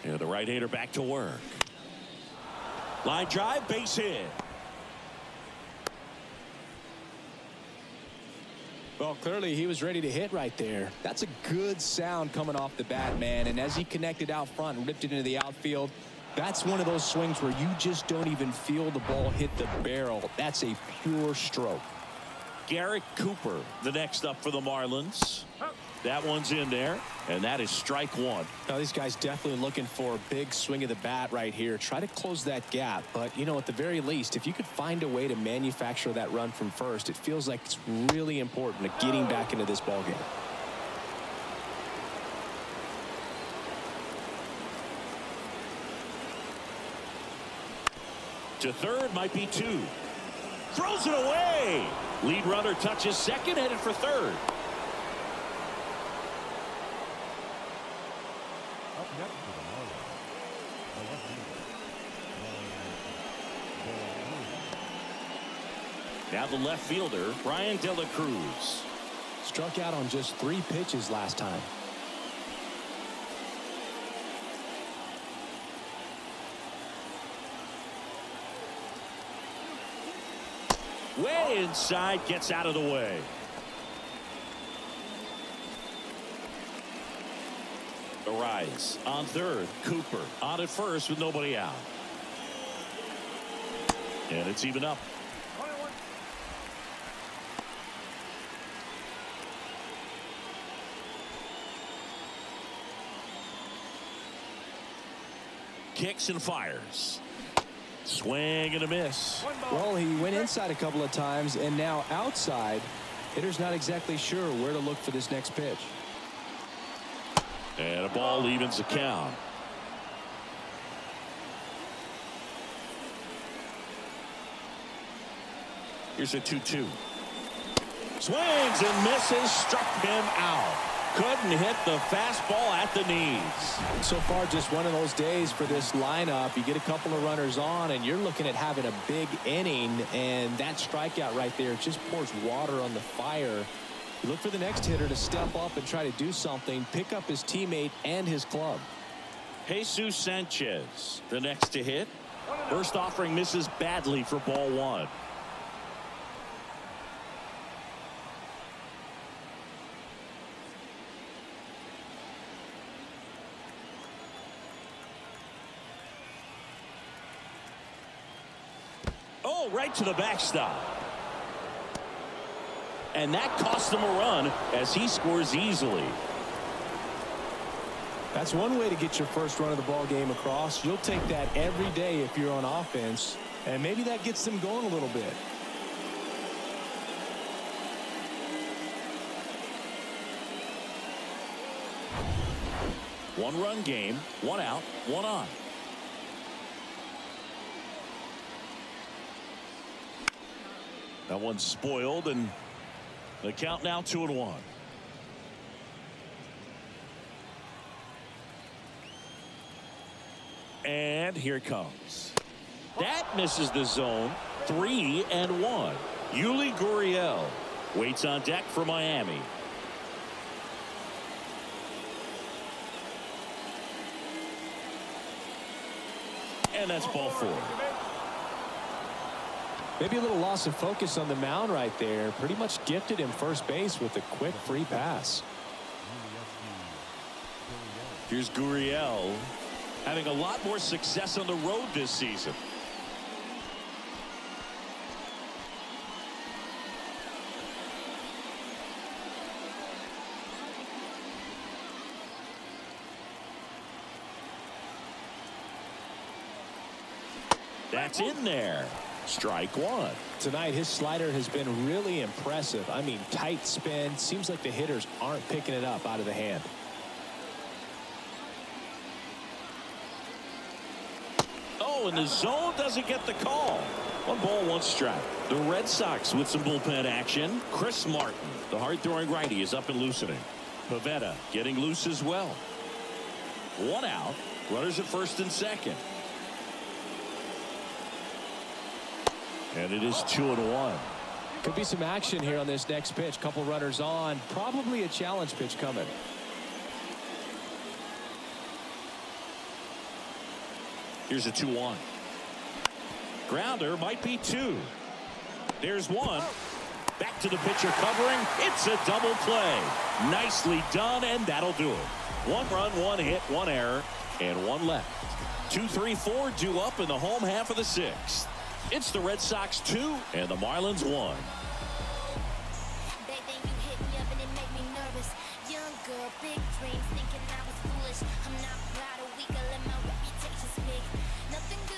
And the right-hander back to work. Line drive, base hit. Well, clearly he was ready to hit right there. That's a good sound coming off the bat, man. And as he connected out front and ripped it into the outfield, that's one of those swings where you just don't even feel the ball hit the barrel. That's a pure stroke. Garrett Cooper, the next up for the Marlins. That one's in there, and that is strike 1. Now, these guys definitely looking for a big swing of the bat right here. Try to close that gap. But, you know, at the very least, if you could find a way to manufacture that run from first, it feels like it's really important to getting back into this ballgame. To third, might be 2. Throws it away. Lead runner touches second, headed for third. Now the left fielder, Brian De La Cruz. Struck out on just 3 pitches last time. Way inside, gets out of the way. Arise on third. Cooper on at first with nobody out. And it's even up. 21. Kicks and fires. Swing and a miss. One ball. Well, he went inside a couple of times and now outside. Hitter's not exactly sure where to look for this next pitch. And a ball evens the count. Here's a 2-2. Swings and misses. Struck him out. Couldn't hit the fastball at the knees. So far, just one of those days for this lineup. You get a couple of runners on, and you're looking at having a big inning, and that strikeout right there just pours water on the fire. You look for the next hitter to step up and try to do something, pick up his teammate and his club. Jesus Sanchez, the next to hit. First offering misses badly for ball one. Oh, right to the backstop. And that cost him a run as he scores easily. That's one way to get your first run of the ball game across. You'll take that every day if you're on offense, and maybe that gets them going a little bit. One-run game, one out, one on. That one's spoiled, and the count now 2-1. And here it comes. That misses the zone. 3-1. Yuli Gurriel waits on deck for Miami. And that's ball four. Maybe a little loss of focus on the mound right there. Pretty much gifted him first base with a quick free pass. Here's Gurriel having a lot more success on the road this season. That's in there. Strike one. Tonight, his slider has been really impressive. I mean, tight spin. Seems like the hitters aren't picking it up out of the hand. Oh, and the zone doesn't get the call. 1 ball, 1 strike. The Red Sox with some bullpen action. Chris Martin, the hard-throwing righty, is up and loosening. Pivetta getting loose as well. 1 out. Runners at first and second. And it is 2-1. Could be some action here on this next pitch. Couple runners on. Probably a challenge pitch coming. Here's a 2-1. Grounder might be 2. There's 1. Back to the pitcher covering. It's a double play. Nicely done, and that'll do it. 1 run, 1 hit, 1 error, and 1 left. 2, 3, 4 due up in the home half of the 6th. It's the Red Sox 2 and the Marlins 1. Young girl, big dreams, thinking I was foolish. I'm not proud of weak, I let my reputation speak. Nothing good.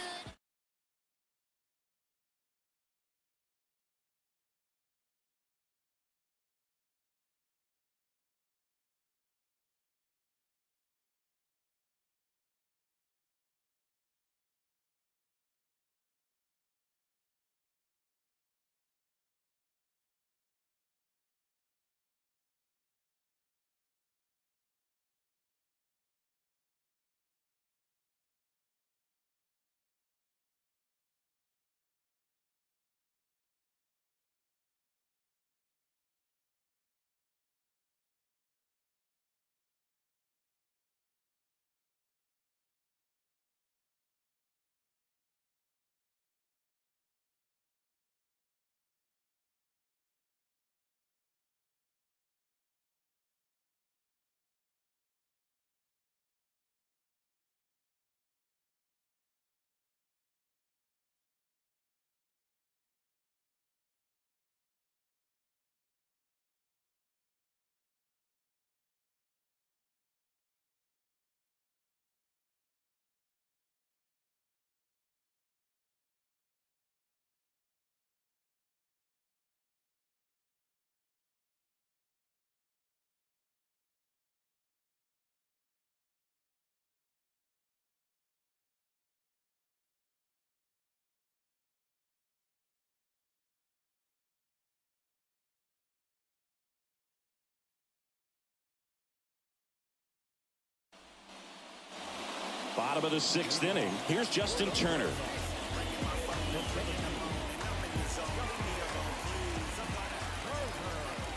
Bottom of the 6th inning. Here's Justin Turner.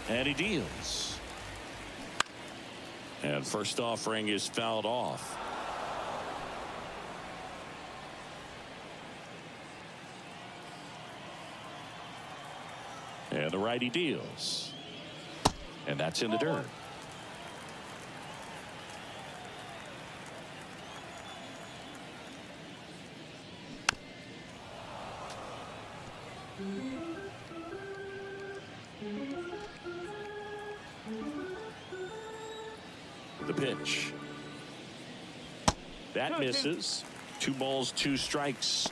And he deals. And first offering is fouled off. And the righty deals. And that's in the dirt. The pitch. That misses. 2 balls, 2 strikes.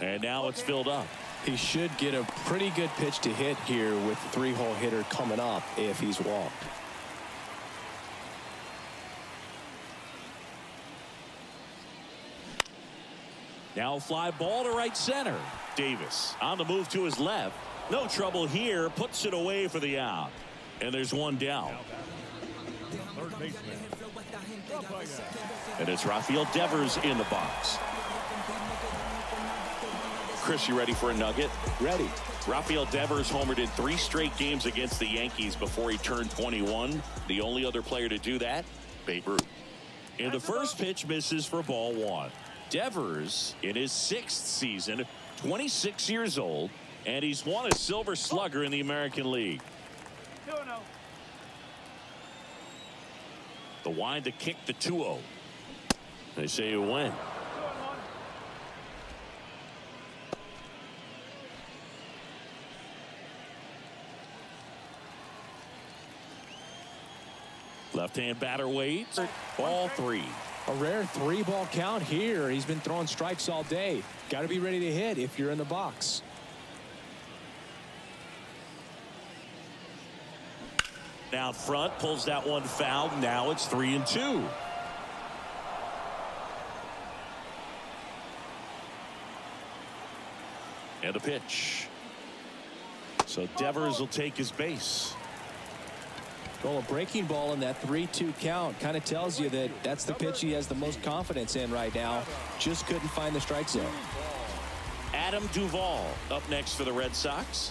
And now it's filled up. He should get a pretty good pitch to hit here with 3-hole hitter coming up if he's walked. Now fly ball to right center. Davis on the move to his left. No trouble here. Puts it away for the out. And there's one down. Third baseman. And it's Rafael Devers in the box. Chris, you ready for a nugget? Ready. Rafael Devers homered in 3 straight games against the Yankees before he turned 21. The only other player to do that, Babe Ruth. And the first pitch misses for ball 1. Devers in his 6th season, 26 years old, and he's won a Silver Slugger in the American League. 2-0. The wind to kick the 2-0. They say you win. 2-1. Left-hand batter waits. Ball 3. A rare 3-ball count here. He's been throwing strikes all day. Got to be ready to hit if you're in the box. Down front, pulls that one foul. Now it's 3-2. And a pitch. So Devers will take his base. Well, a breaking ball in that 3-2 count kind of tells you that that's the pitch he has the most confidence in right now. Just couldn't find the strike zone. Adam Duvall up next for the Red Sox,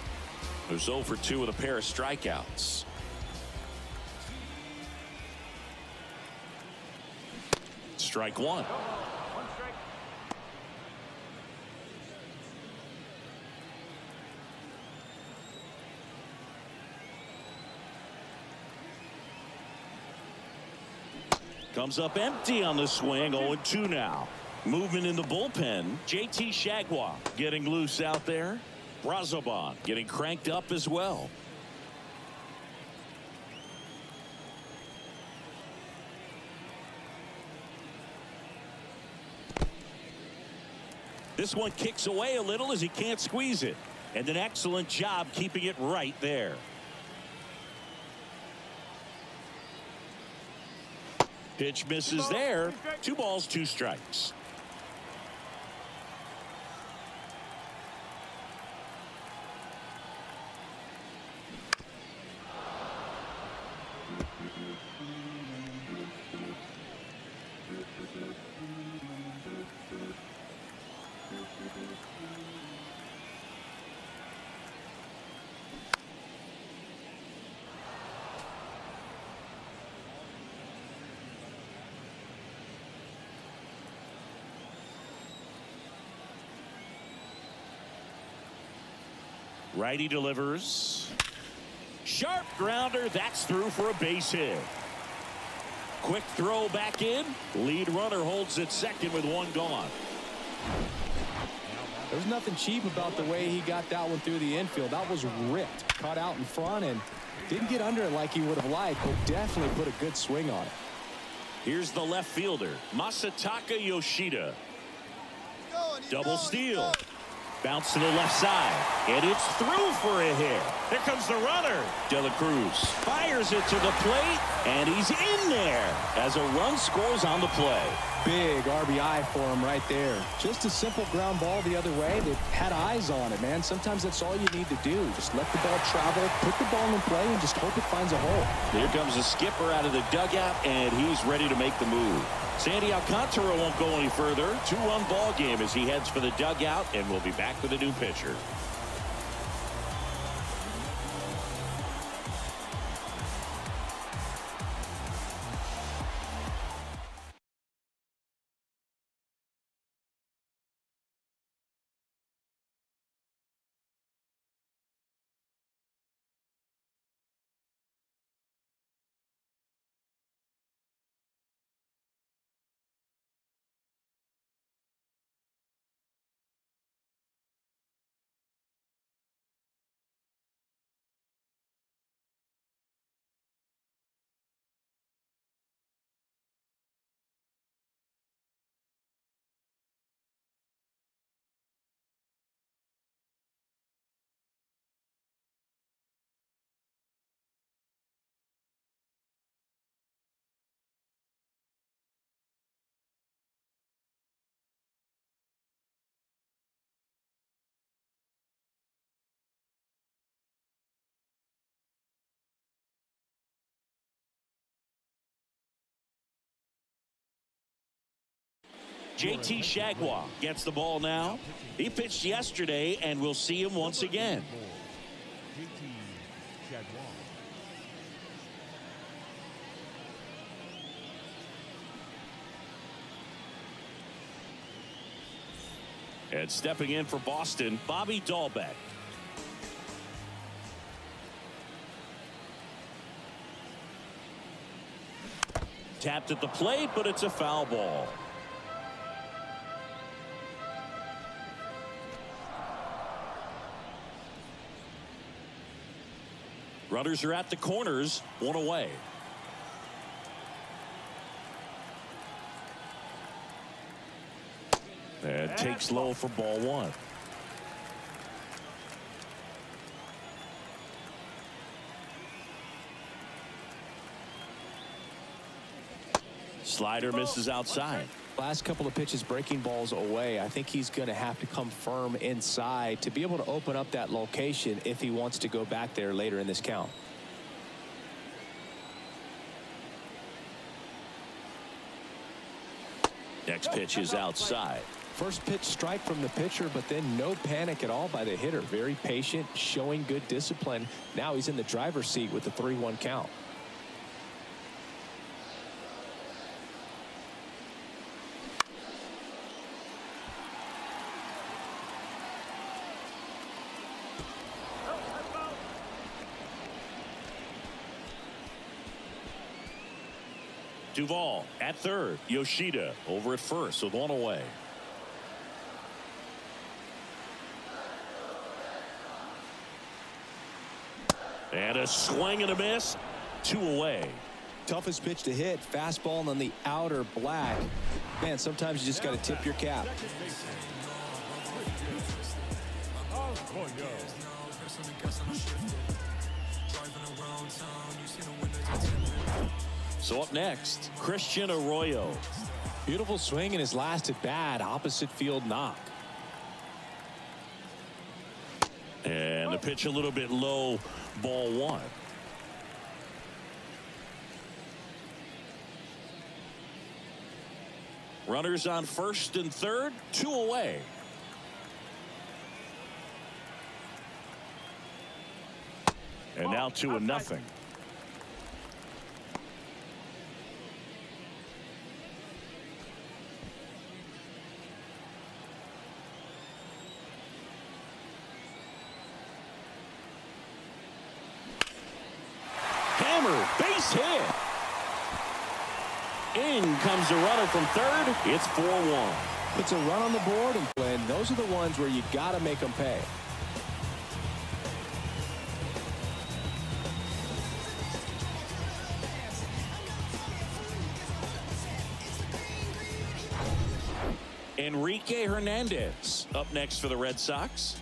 who's 0 for 2 with a pair of strikeouts. Strike 1. 1 strike. Comes up empty on the swing. 0-2 now. Movement in the bullpen. JT Shagwa getting loose out there. Brazoban getting cranked up as well. This one kicks away a little as he can't squeeze it. And an excellent job keeping it right there. Pitch misses there. 2 balls, 2 strikes. Righty delivers. Sharp grounder. That's through for a base hit. Quick throw back in. Lead runner holds at second with 1 gone. There's nothing cheap about the way he got that one through the infield. That was ripped. Caught out in front and didn't get under it like he would have liked, but definitely put a good swing on it. Here's the left fielder, Masataka Yoshida. Double steal. Bounce to the left side. And it's through for a hit. Here comes the runner. De La Cruz fires it to the plate. And he's in there as a run scores on the play. Big RBI for him right there. Just a simple ground ball the other way that had eyes on it, man. Sometimes that's all you need to do. Just let the ball travel, put the ball in play, and just hope it finds a hole. Here comes the skipper out of the dugout, and he's ready to make the move. Sandy Alcantara won't go any further. 2-1 ball game as he heads for the dugout, and we'll be back with a new pitcher. JT Shagwa gets the ball now. He pitched yesterday, and we'll see him once again. And stepping in for Boston, Bobby Dahlbeck. Tapped at the plate, but it's a foul ball. Runners are at the corners, 1 away. And takes low for ball 1. Slider misses outside. Last couple of pitches breaking balls away. I think he's going to have to come firm inside to be able to open up that location if he wants to go back there later in this count. Next pitch is outside. First pitch strike from the pitcher, but then no panic at all by the hitter. Very patient, showing good discipline. Now he's in the driver's seat with the 3-1 count. Duvall at third. Yoshida over at first with 1 away. And a swing and a miss. 2 away. Toughest pitch to hit. Fastball on the outer black. Man, sometimes you just got to tip your cap. So up next, Christian Arroyo. Beautiful swing in his last at bat. Opposite field knock. And the pitch a little bit low, ball 1. Runners on first and third, 2 away. And now 2-0. Hammer, base hit. In comes the runner from third. It's 4-1. Puts a run on the board, and those are the ones where you got to make them pay. Enrique Hernandez up next for the Red Sox.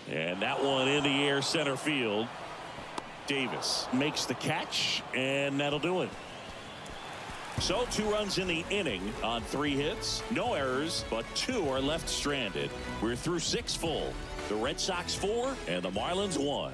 And that one in the air center field. Davis makes the catch, and that'll do it. So 2 runs in the inning on 3 hits. No errors, but 2 are left stranded. We're through 6 full. The Red Sox 4 and the Marlins 1.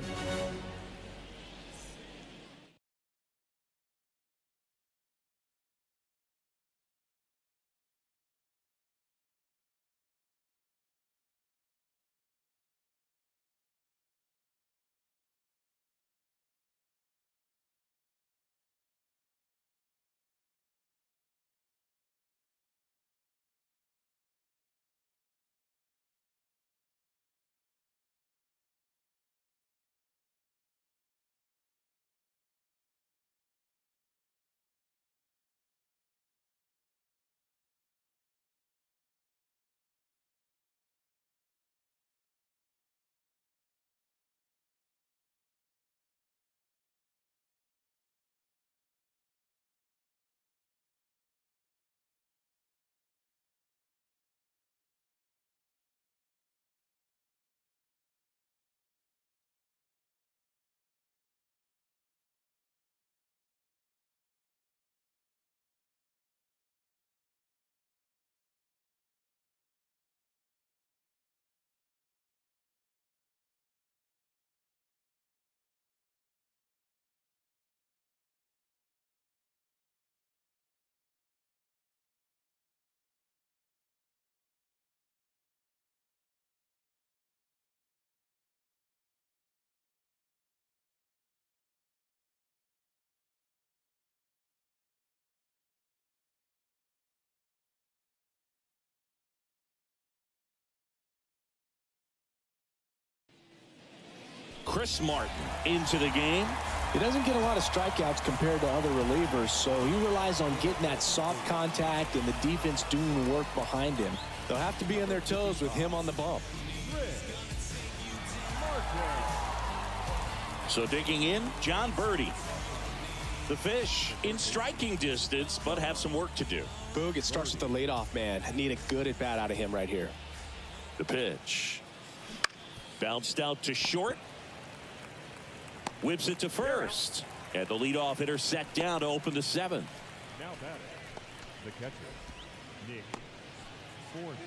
Chris Martin into the game. He doesn't get a lot of strikeouts compared to other relievers, so he relies on getting that soft contact and the defense doing the work behind him. They'll have to be on their toes with him on the bump. So digging in, John Birdie. The Fish in striking distance, but have some work to do. Boog, it starts with the leadoff man. Need a good at bat out of him right here. The pitch. Bounced out to short. Whips it to first. And the leadoff hitter set down to open the 7th. Now batting, the catcher, Nick Forte.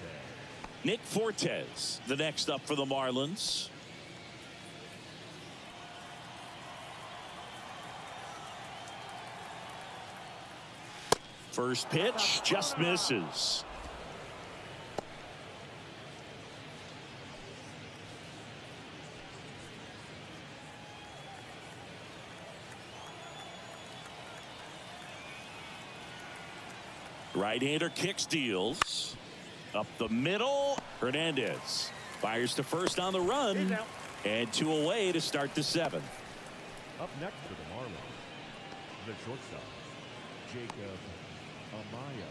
Nick Fortes, the next up for the Marlins. First pitch just misses. Right-hander kicks, deals. Up the middle. Hernandez fires to first on the run. And 2 away to start the 7th. Up next for the Marlins, the shortstop, Jacob Amaya.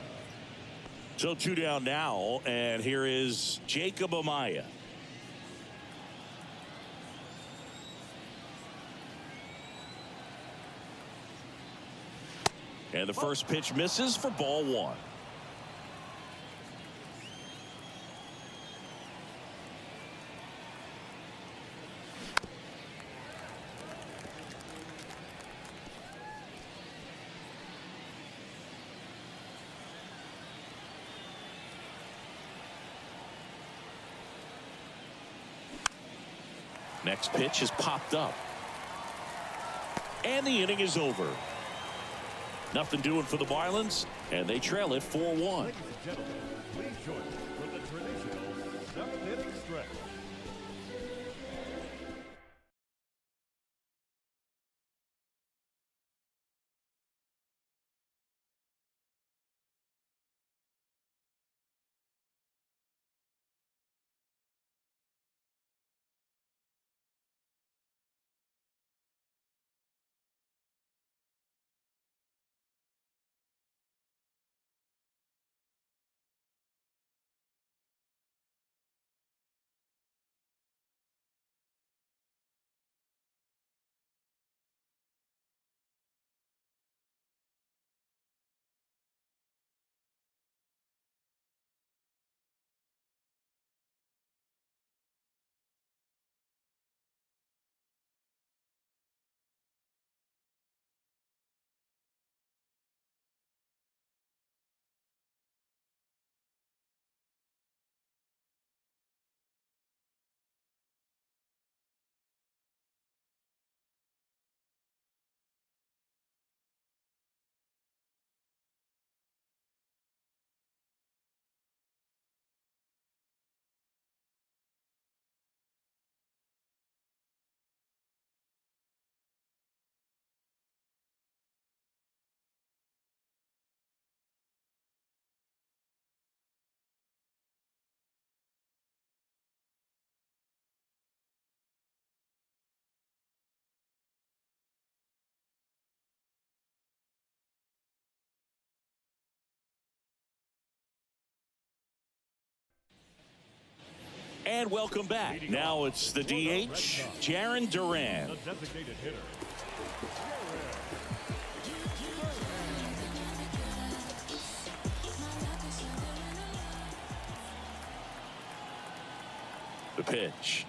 So 2 down now, and here is Jacob Amaya. And the first pitch misses for ball 1. Next pitch is popped up. And the inning is over. Nothing doing for the Marlins, and they trail it 4-1. Ladies and gentlemen, please join us for the traditional 7th-inning stretch. And welcome back. Now it's the DH, Jaron Duran. The designated hitter. The pitch.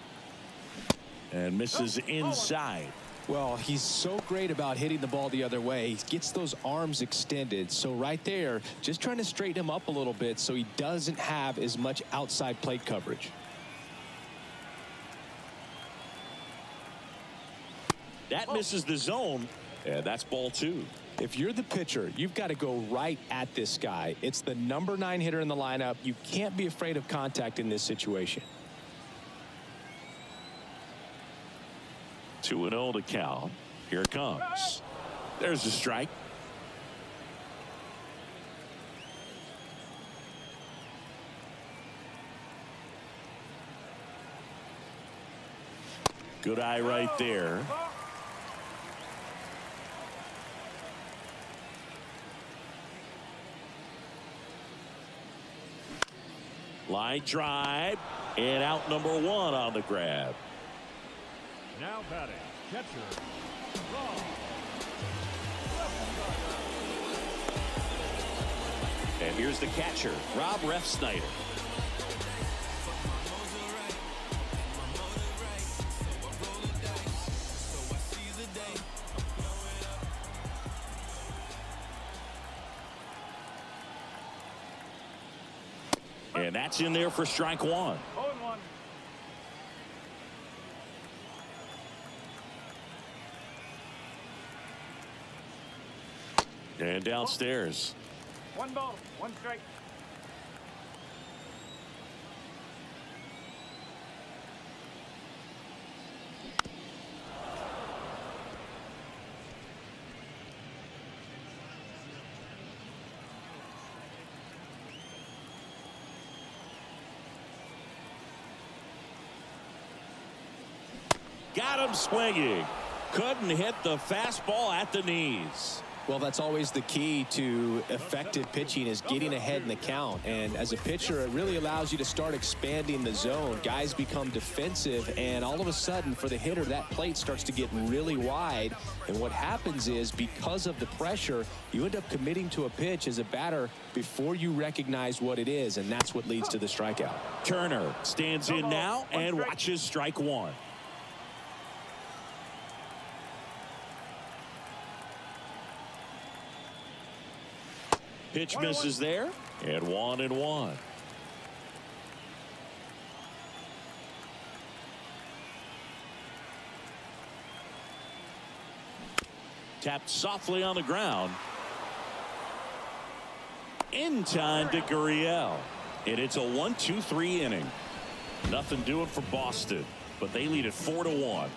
And misses inside. Well, he's so great about hitting the ball the other way. He gets those arms extended. So right there, just trying to straighten him up a little bit so he doesn't have as much outside plate coverage. That misses the zone. And that's ball 2. If you're the pitcher, you've got to go right at this guy. It's the number 9 hitter in the lineup. You can't be afraid of contact in this situation. 2-0 to count. Here it comes. There's the strike. Good eye right there. Line drive, and out number 1 on the grab. Now batting, catcher, Rob. And here's the catcher, Rob Refsnyder. And that's in there for strike 1. And downstairs. 1 ball, 1 strike. Got him swinging. Couldn't hit the fastball at the knees. Well, that's always the key to effective pitching, is getting ahead in the count. And as a pitcher, it really allows you to start expanding the zone. Guys become defensive, and all of a sudden, for the hitter, that plate starts to get really wide. And what happens is, because of the pressure, you end up committing to a pitch as a batter before you recognize what it is, and that's what leads to the strikeout. Turner stands in now and watches strike 1. Pitch misses there, and 1-1. Tapped softly on the ground. In time to Gurriel. And it's a 1-2-3 inning. Nothing doing for Boston, but they lead it 4-1.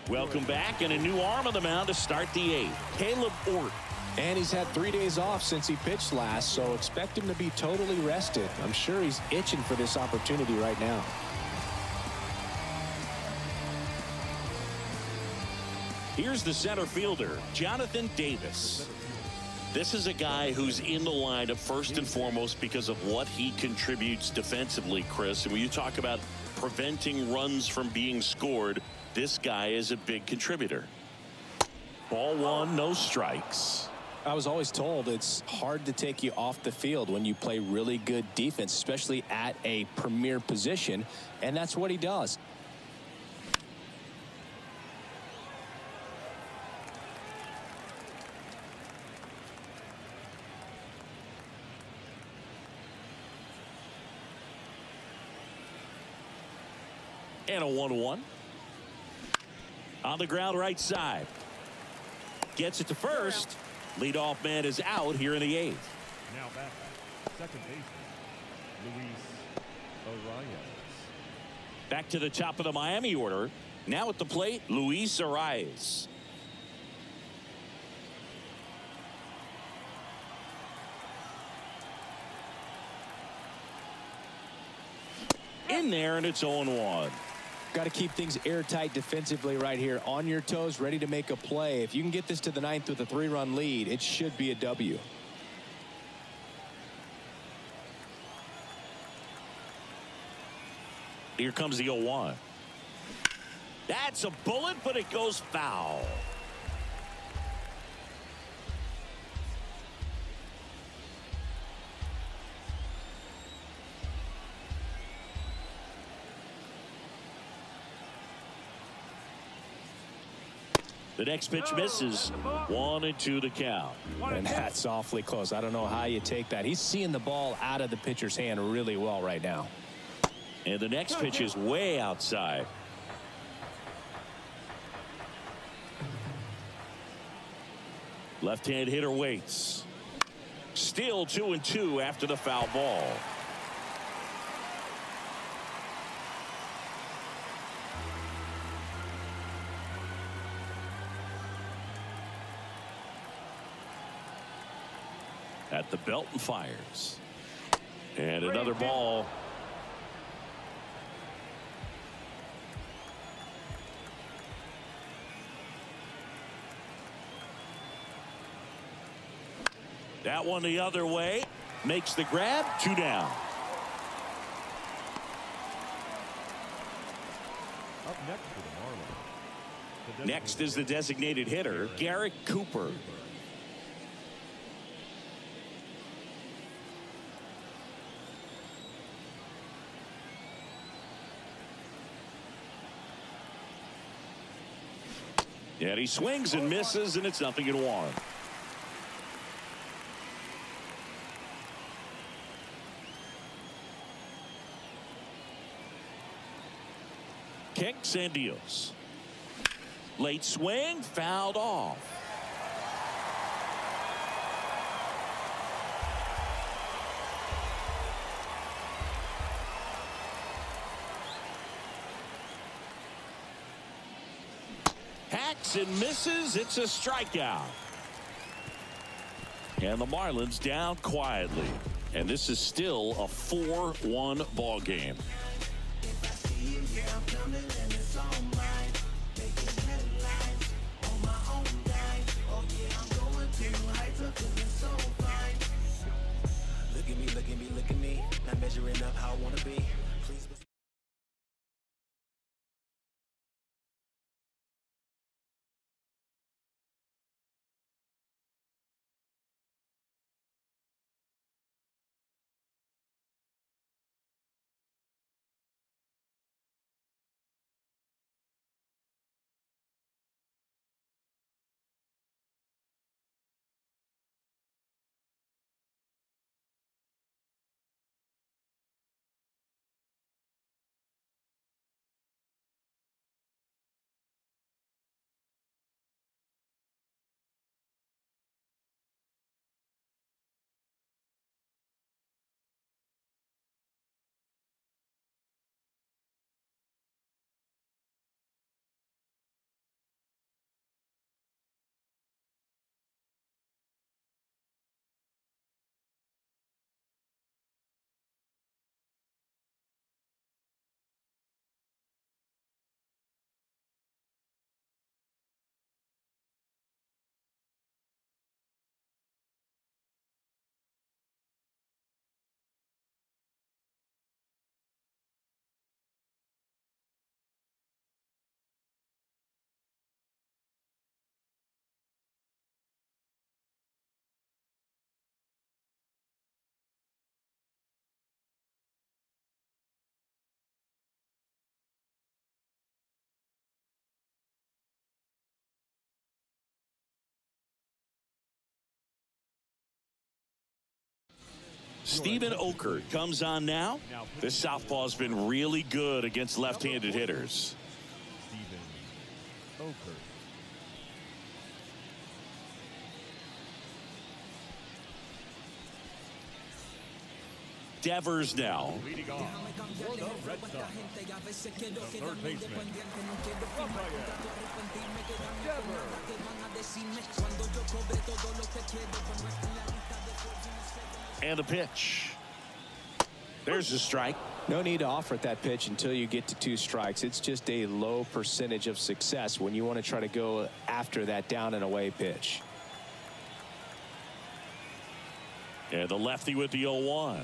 Welcome back, and a new arm on the mound to start the 8th. Caleb Ort. And he's had 3 days off since he pitched last, so expect him to be totally rested. I'm sure he's itching for this opportunity right now. Here's the center fielder, Jonathan Davis. This is a guy who's in the lineup first and foremost because of what he contributes defensively, Chris. And when you talk about preventing runs from being scored, this guy is a big contributor. Ball 1, no strikes. I was always told it's hard to take you off the field when you play really good defense, especially at a premier position, and that's what he does. And a 1-1. On the ground right side. Gets it to first. Leadoff man is out here in the 8th. Now back, second baseman, Luis Arias. Back to the top of the Miami order. Now at the plate, Luis Arias. In there, and it's 0-1. Got to keep things airtight defensively right here. On your toes, ready to make a play. If you can get this to the 9th with a 3-run lead, it should be a W. Here comes the 0-1. That's a bullet, but it goes foul. The next pitch misses. 1-2 the count. And that's awfully close. I don't know how you take that. He's seeing the ball out of the pitcher's hand really well right now. And the next pitch is way outside. Left-hand hitter waits. Still 2-2 after the foul ball. At the belt and fires. And another ball. That one the other way. Makes the grab. 2 down. Up next for the Marlins. Next is the designated hitter, Garrett Cooper. And he swings and misses, and it's 0-1. Kicks and deals. Late swing, fouled off. Hacks and misses. It's a strikeout. And the Marlins down quietly. And this is still a 4-1 ball game. Look at me, not measuring up how I want to be. Stephen Oker comes on now. This southpaw's been really good against left-handed hitters. Stephen Oker. Devers now. Leading off for the Red Sox, the third baseman, Rafael And a pitch. There's a strike. No need to offer at that pitch until you get to 2 strikes. It's just a low percentage of success when you want to try to go after that down and away pitch. And the lefty with the 0-1.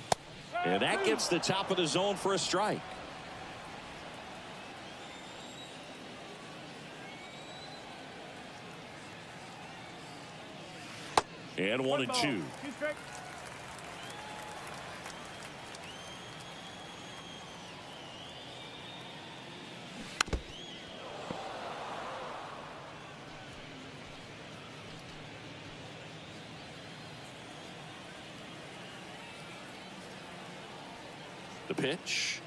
And that gets the top of the zone for a strike. And 1-2. The pitch.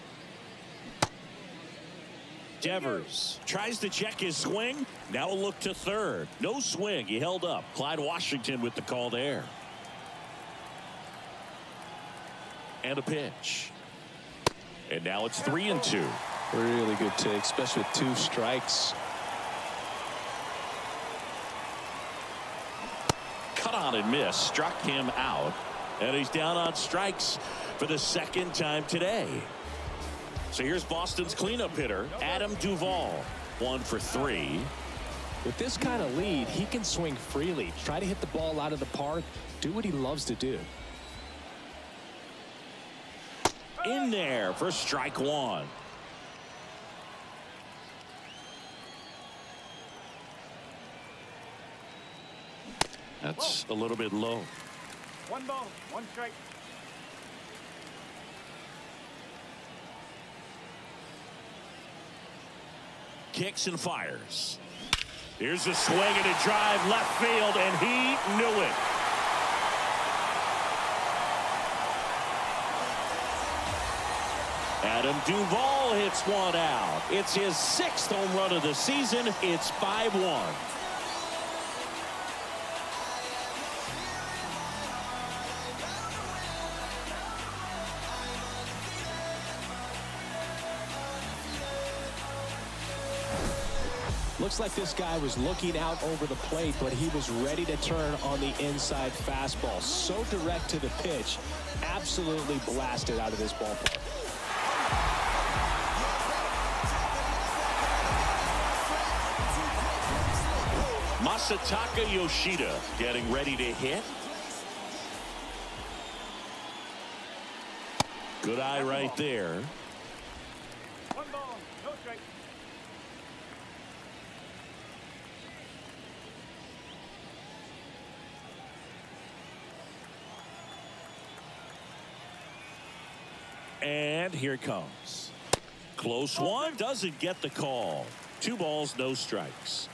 Devers tries to check his swing. Now a look to third. No swing. He held up. Clyde Washington with the call there. And a pitch. And now it's 3-2. Really good take, especially with 2 strikes. Cut on and miss. Struck him out. And he's down on strikes for the 2nd time today. So here's Boston's cleanup hitter, Adam Duvall. 1 for 3. With this kind of lead, he can swing freely. Try to hit the ball out of the park. Do what he loves to do. In there for strike 1. That's a little bit low. 1 ball, 1 strike. Kicks and fires. Here's a swing and a drive left field, and he knew it. Adam Duvall hits one out. It's his 6th home run of the season. It's 5-1. Looks like this guy was looking out over the plate, but he was ready to turn on the inside fastball. So direct to the pitch. Absolutely blasted out of this ballpark. Masataka Yoshida getting ready to hit. Good eye right there. 1 ball, no strike. And here it comes. Close one, doesn't get the call. 2 balls, no strikes.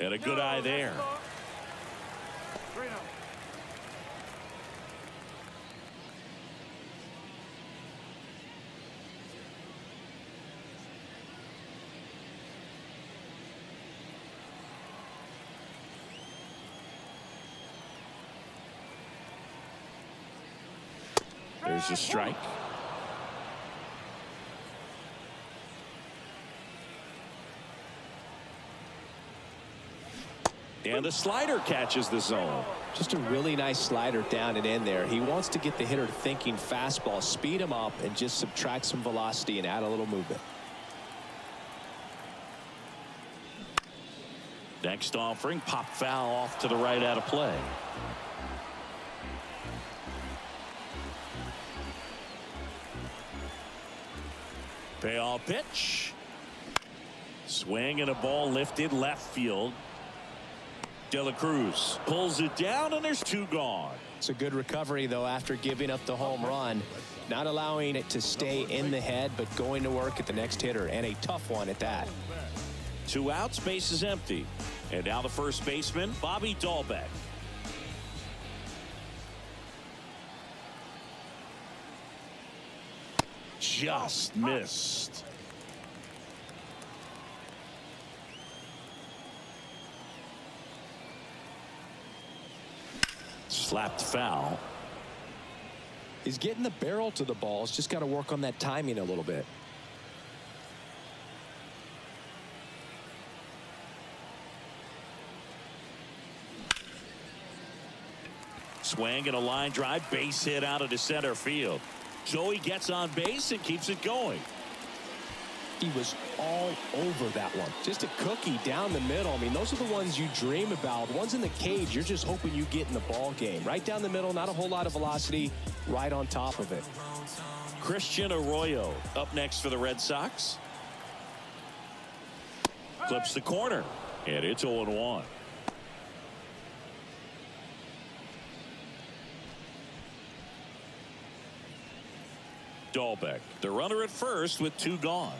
And a good eye there. 3-0. There's a strike. And the slider catches the zone. Just a really nice slider down and in there. He wants to get the hitter thinking fastball, speed him up, and just subtract some velocity and add a little movement. Next offering, pop foul off to the right out of play. Payoff pitch. Swing and a ball lifted left field. De La Cruz pulls it down, and there's 2 gone. It's a good recovery, though, after giving up the home run. Not allowing it to stay in the head, but going to work at the next hitter, and a tough one at that. 2 outs, base is empty. And now the first baseman, Bobby Dahlbeck. Just missed. Slapped foul. He's getting the barrel to the ball. He's just got to work on that timing a little bit. Swing and a line drive, base hit out into center field. Joey gets on base and keeps it going. He was all over that one. Just a cookie down the middle. I mean, those are the ones you dream about. The ones in the cage, you're just hoping you get in the ball game. Right down the middle, not a whole lot of velocity, right on top of it. Christian Arroyo up next for the Red Sox. Clips the corner, and it's 0-1. Dahlbeck, the runner at first with 2 gone.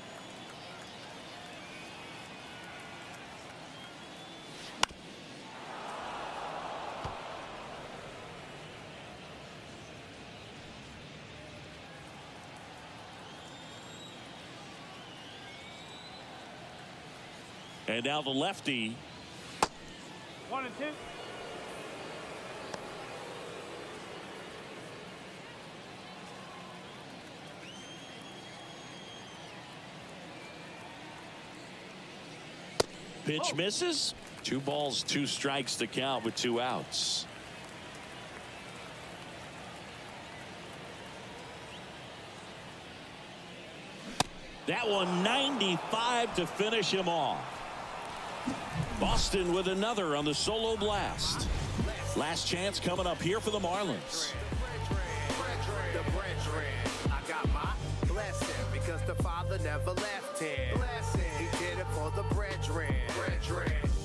And now the lefty. 1-2. Pitch misses. 2 balls, 2 strikes to count with 2 outs. That one 95 to finish him off. Boston with another on the solo blast. Last chance coming up here for the Marlins. I got my blessing because the Father never left him. He did it for the brethren.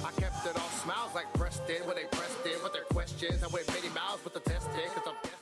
I kept it all smiles like Preston when they pressed in with their questions. I went many miles with the testing because I'm destined.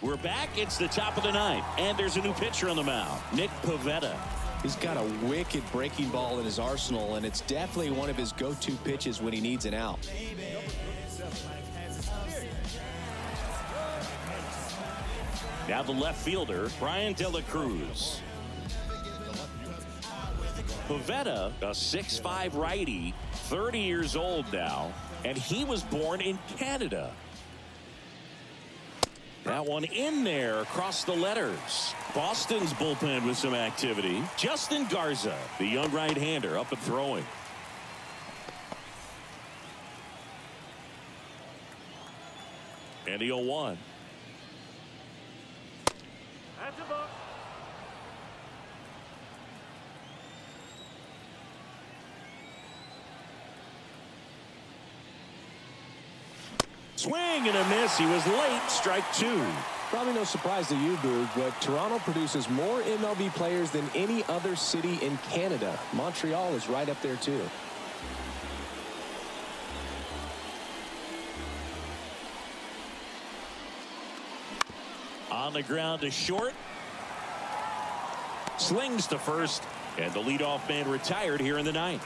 We're back. It's the top of the 9th, and there's a new pitcher on the mound, Nick Pivetta. He's got a wicked breaking ball in his arsenal, and it's definitely one of his go-to pitches when he needs an out. Now the left fielder, Brian De La Cruz. Pivetta, a 6'5" righty, 30 years old now, and he was born in Canada. That one in there across the letters. Boston's bullpen with some activity. Justin Garza, the young right-hander, up and throwing. And the 0-1. That's a ball. Swing and a miss. He was late. Strike two. Probably no surprise to you, Boog, but Toronto produces more MLB players than any other city in Canada. Montreal is right up there, too. On the ground to short. Slings to first. And the leadoff man retired here in the ninth.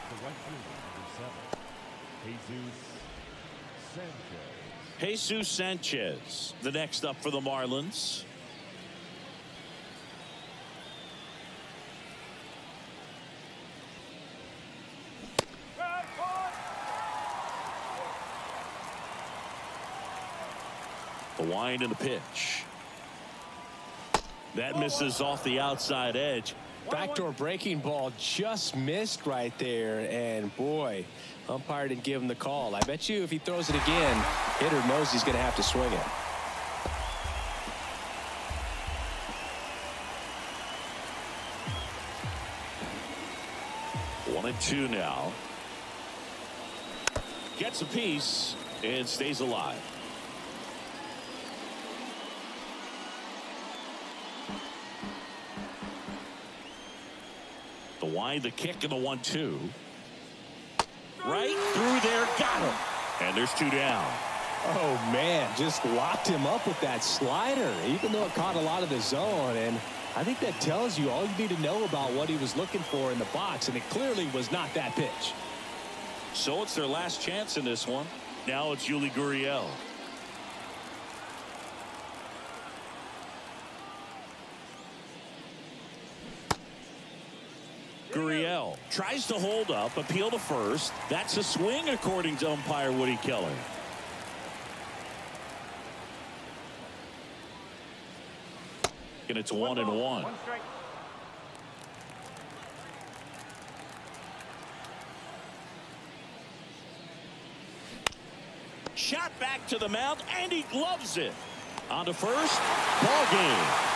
The right fielder, number 7, Jesus Sanchez, the next up for the Marlins. The wind and the pitch. That misses off the outside edge. Backdoor breaking ball just missed right there, and boy, umpire didn't give him the call. I bet you if he throws it again, hitter knows he's going to have to swing it. One and two now. Gets a piece and stays alive. The wind, the kick, and the 1-2. Right through there, got him. And there's two down. Oh, man, just locked him up with that slider, even though it caught a lot of the zone. And I think that tells you all you need to know about what he was looking for in the box, and it clearly was not that pitch. So it's their last chance in this one. Now it's Yuli Gurriel. Gurriel tries to hold up, appeal to first. That's a swing according to umpire Woody Keller. And it's 1-1. Shot back to the mound, and he gloves it. On to first, ball game.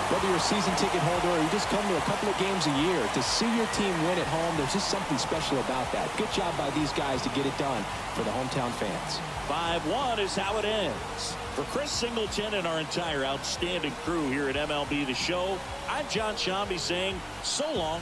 Whether you're a season ticket holder or you just come to a couple of games a year, to see your team win at home, there's just something special about that. Good job by these guys to get it done for the hometown fans. 5-1 is how it ends. For Chris Singleton and our entire outstanding crew here at MLB The Show, I'm John Shambi saying so long.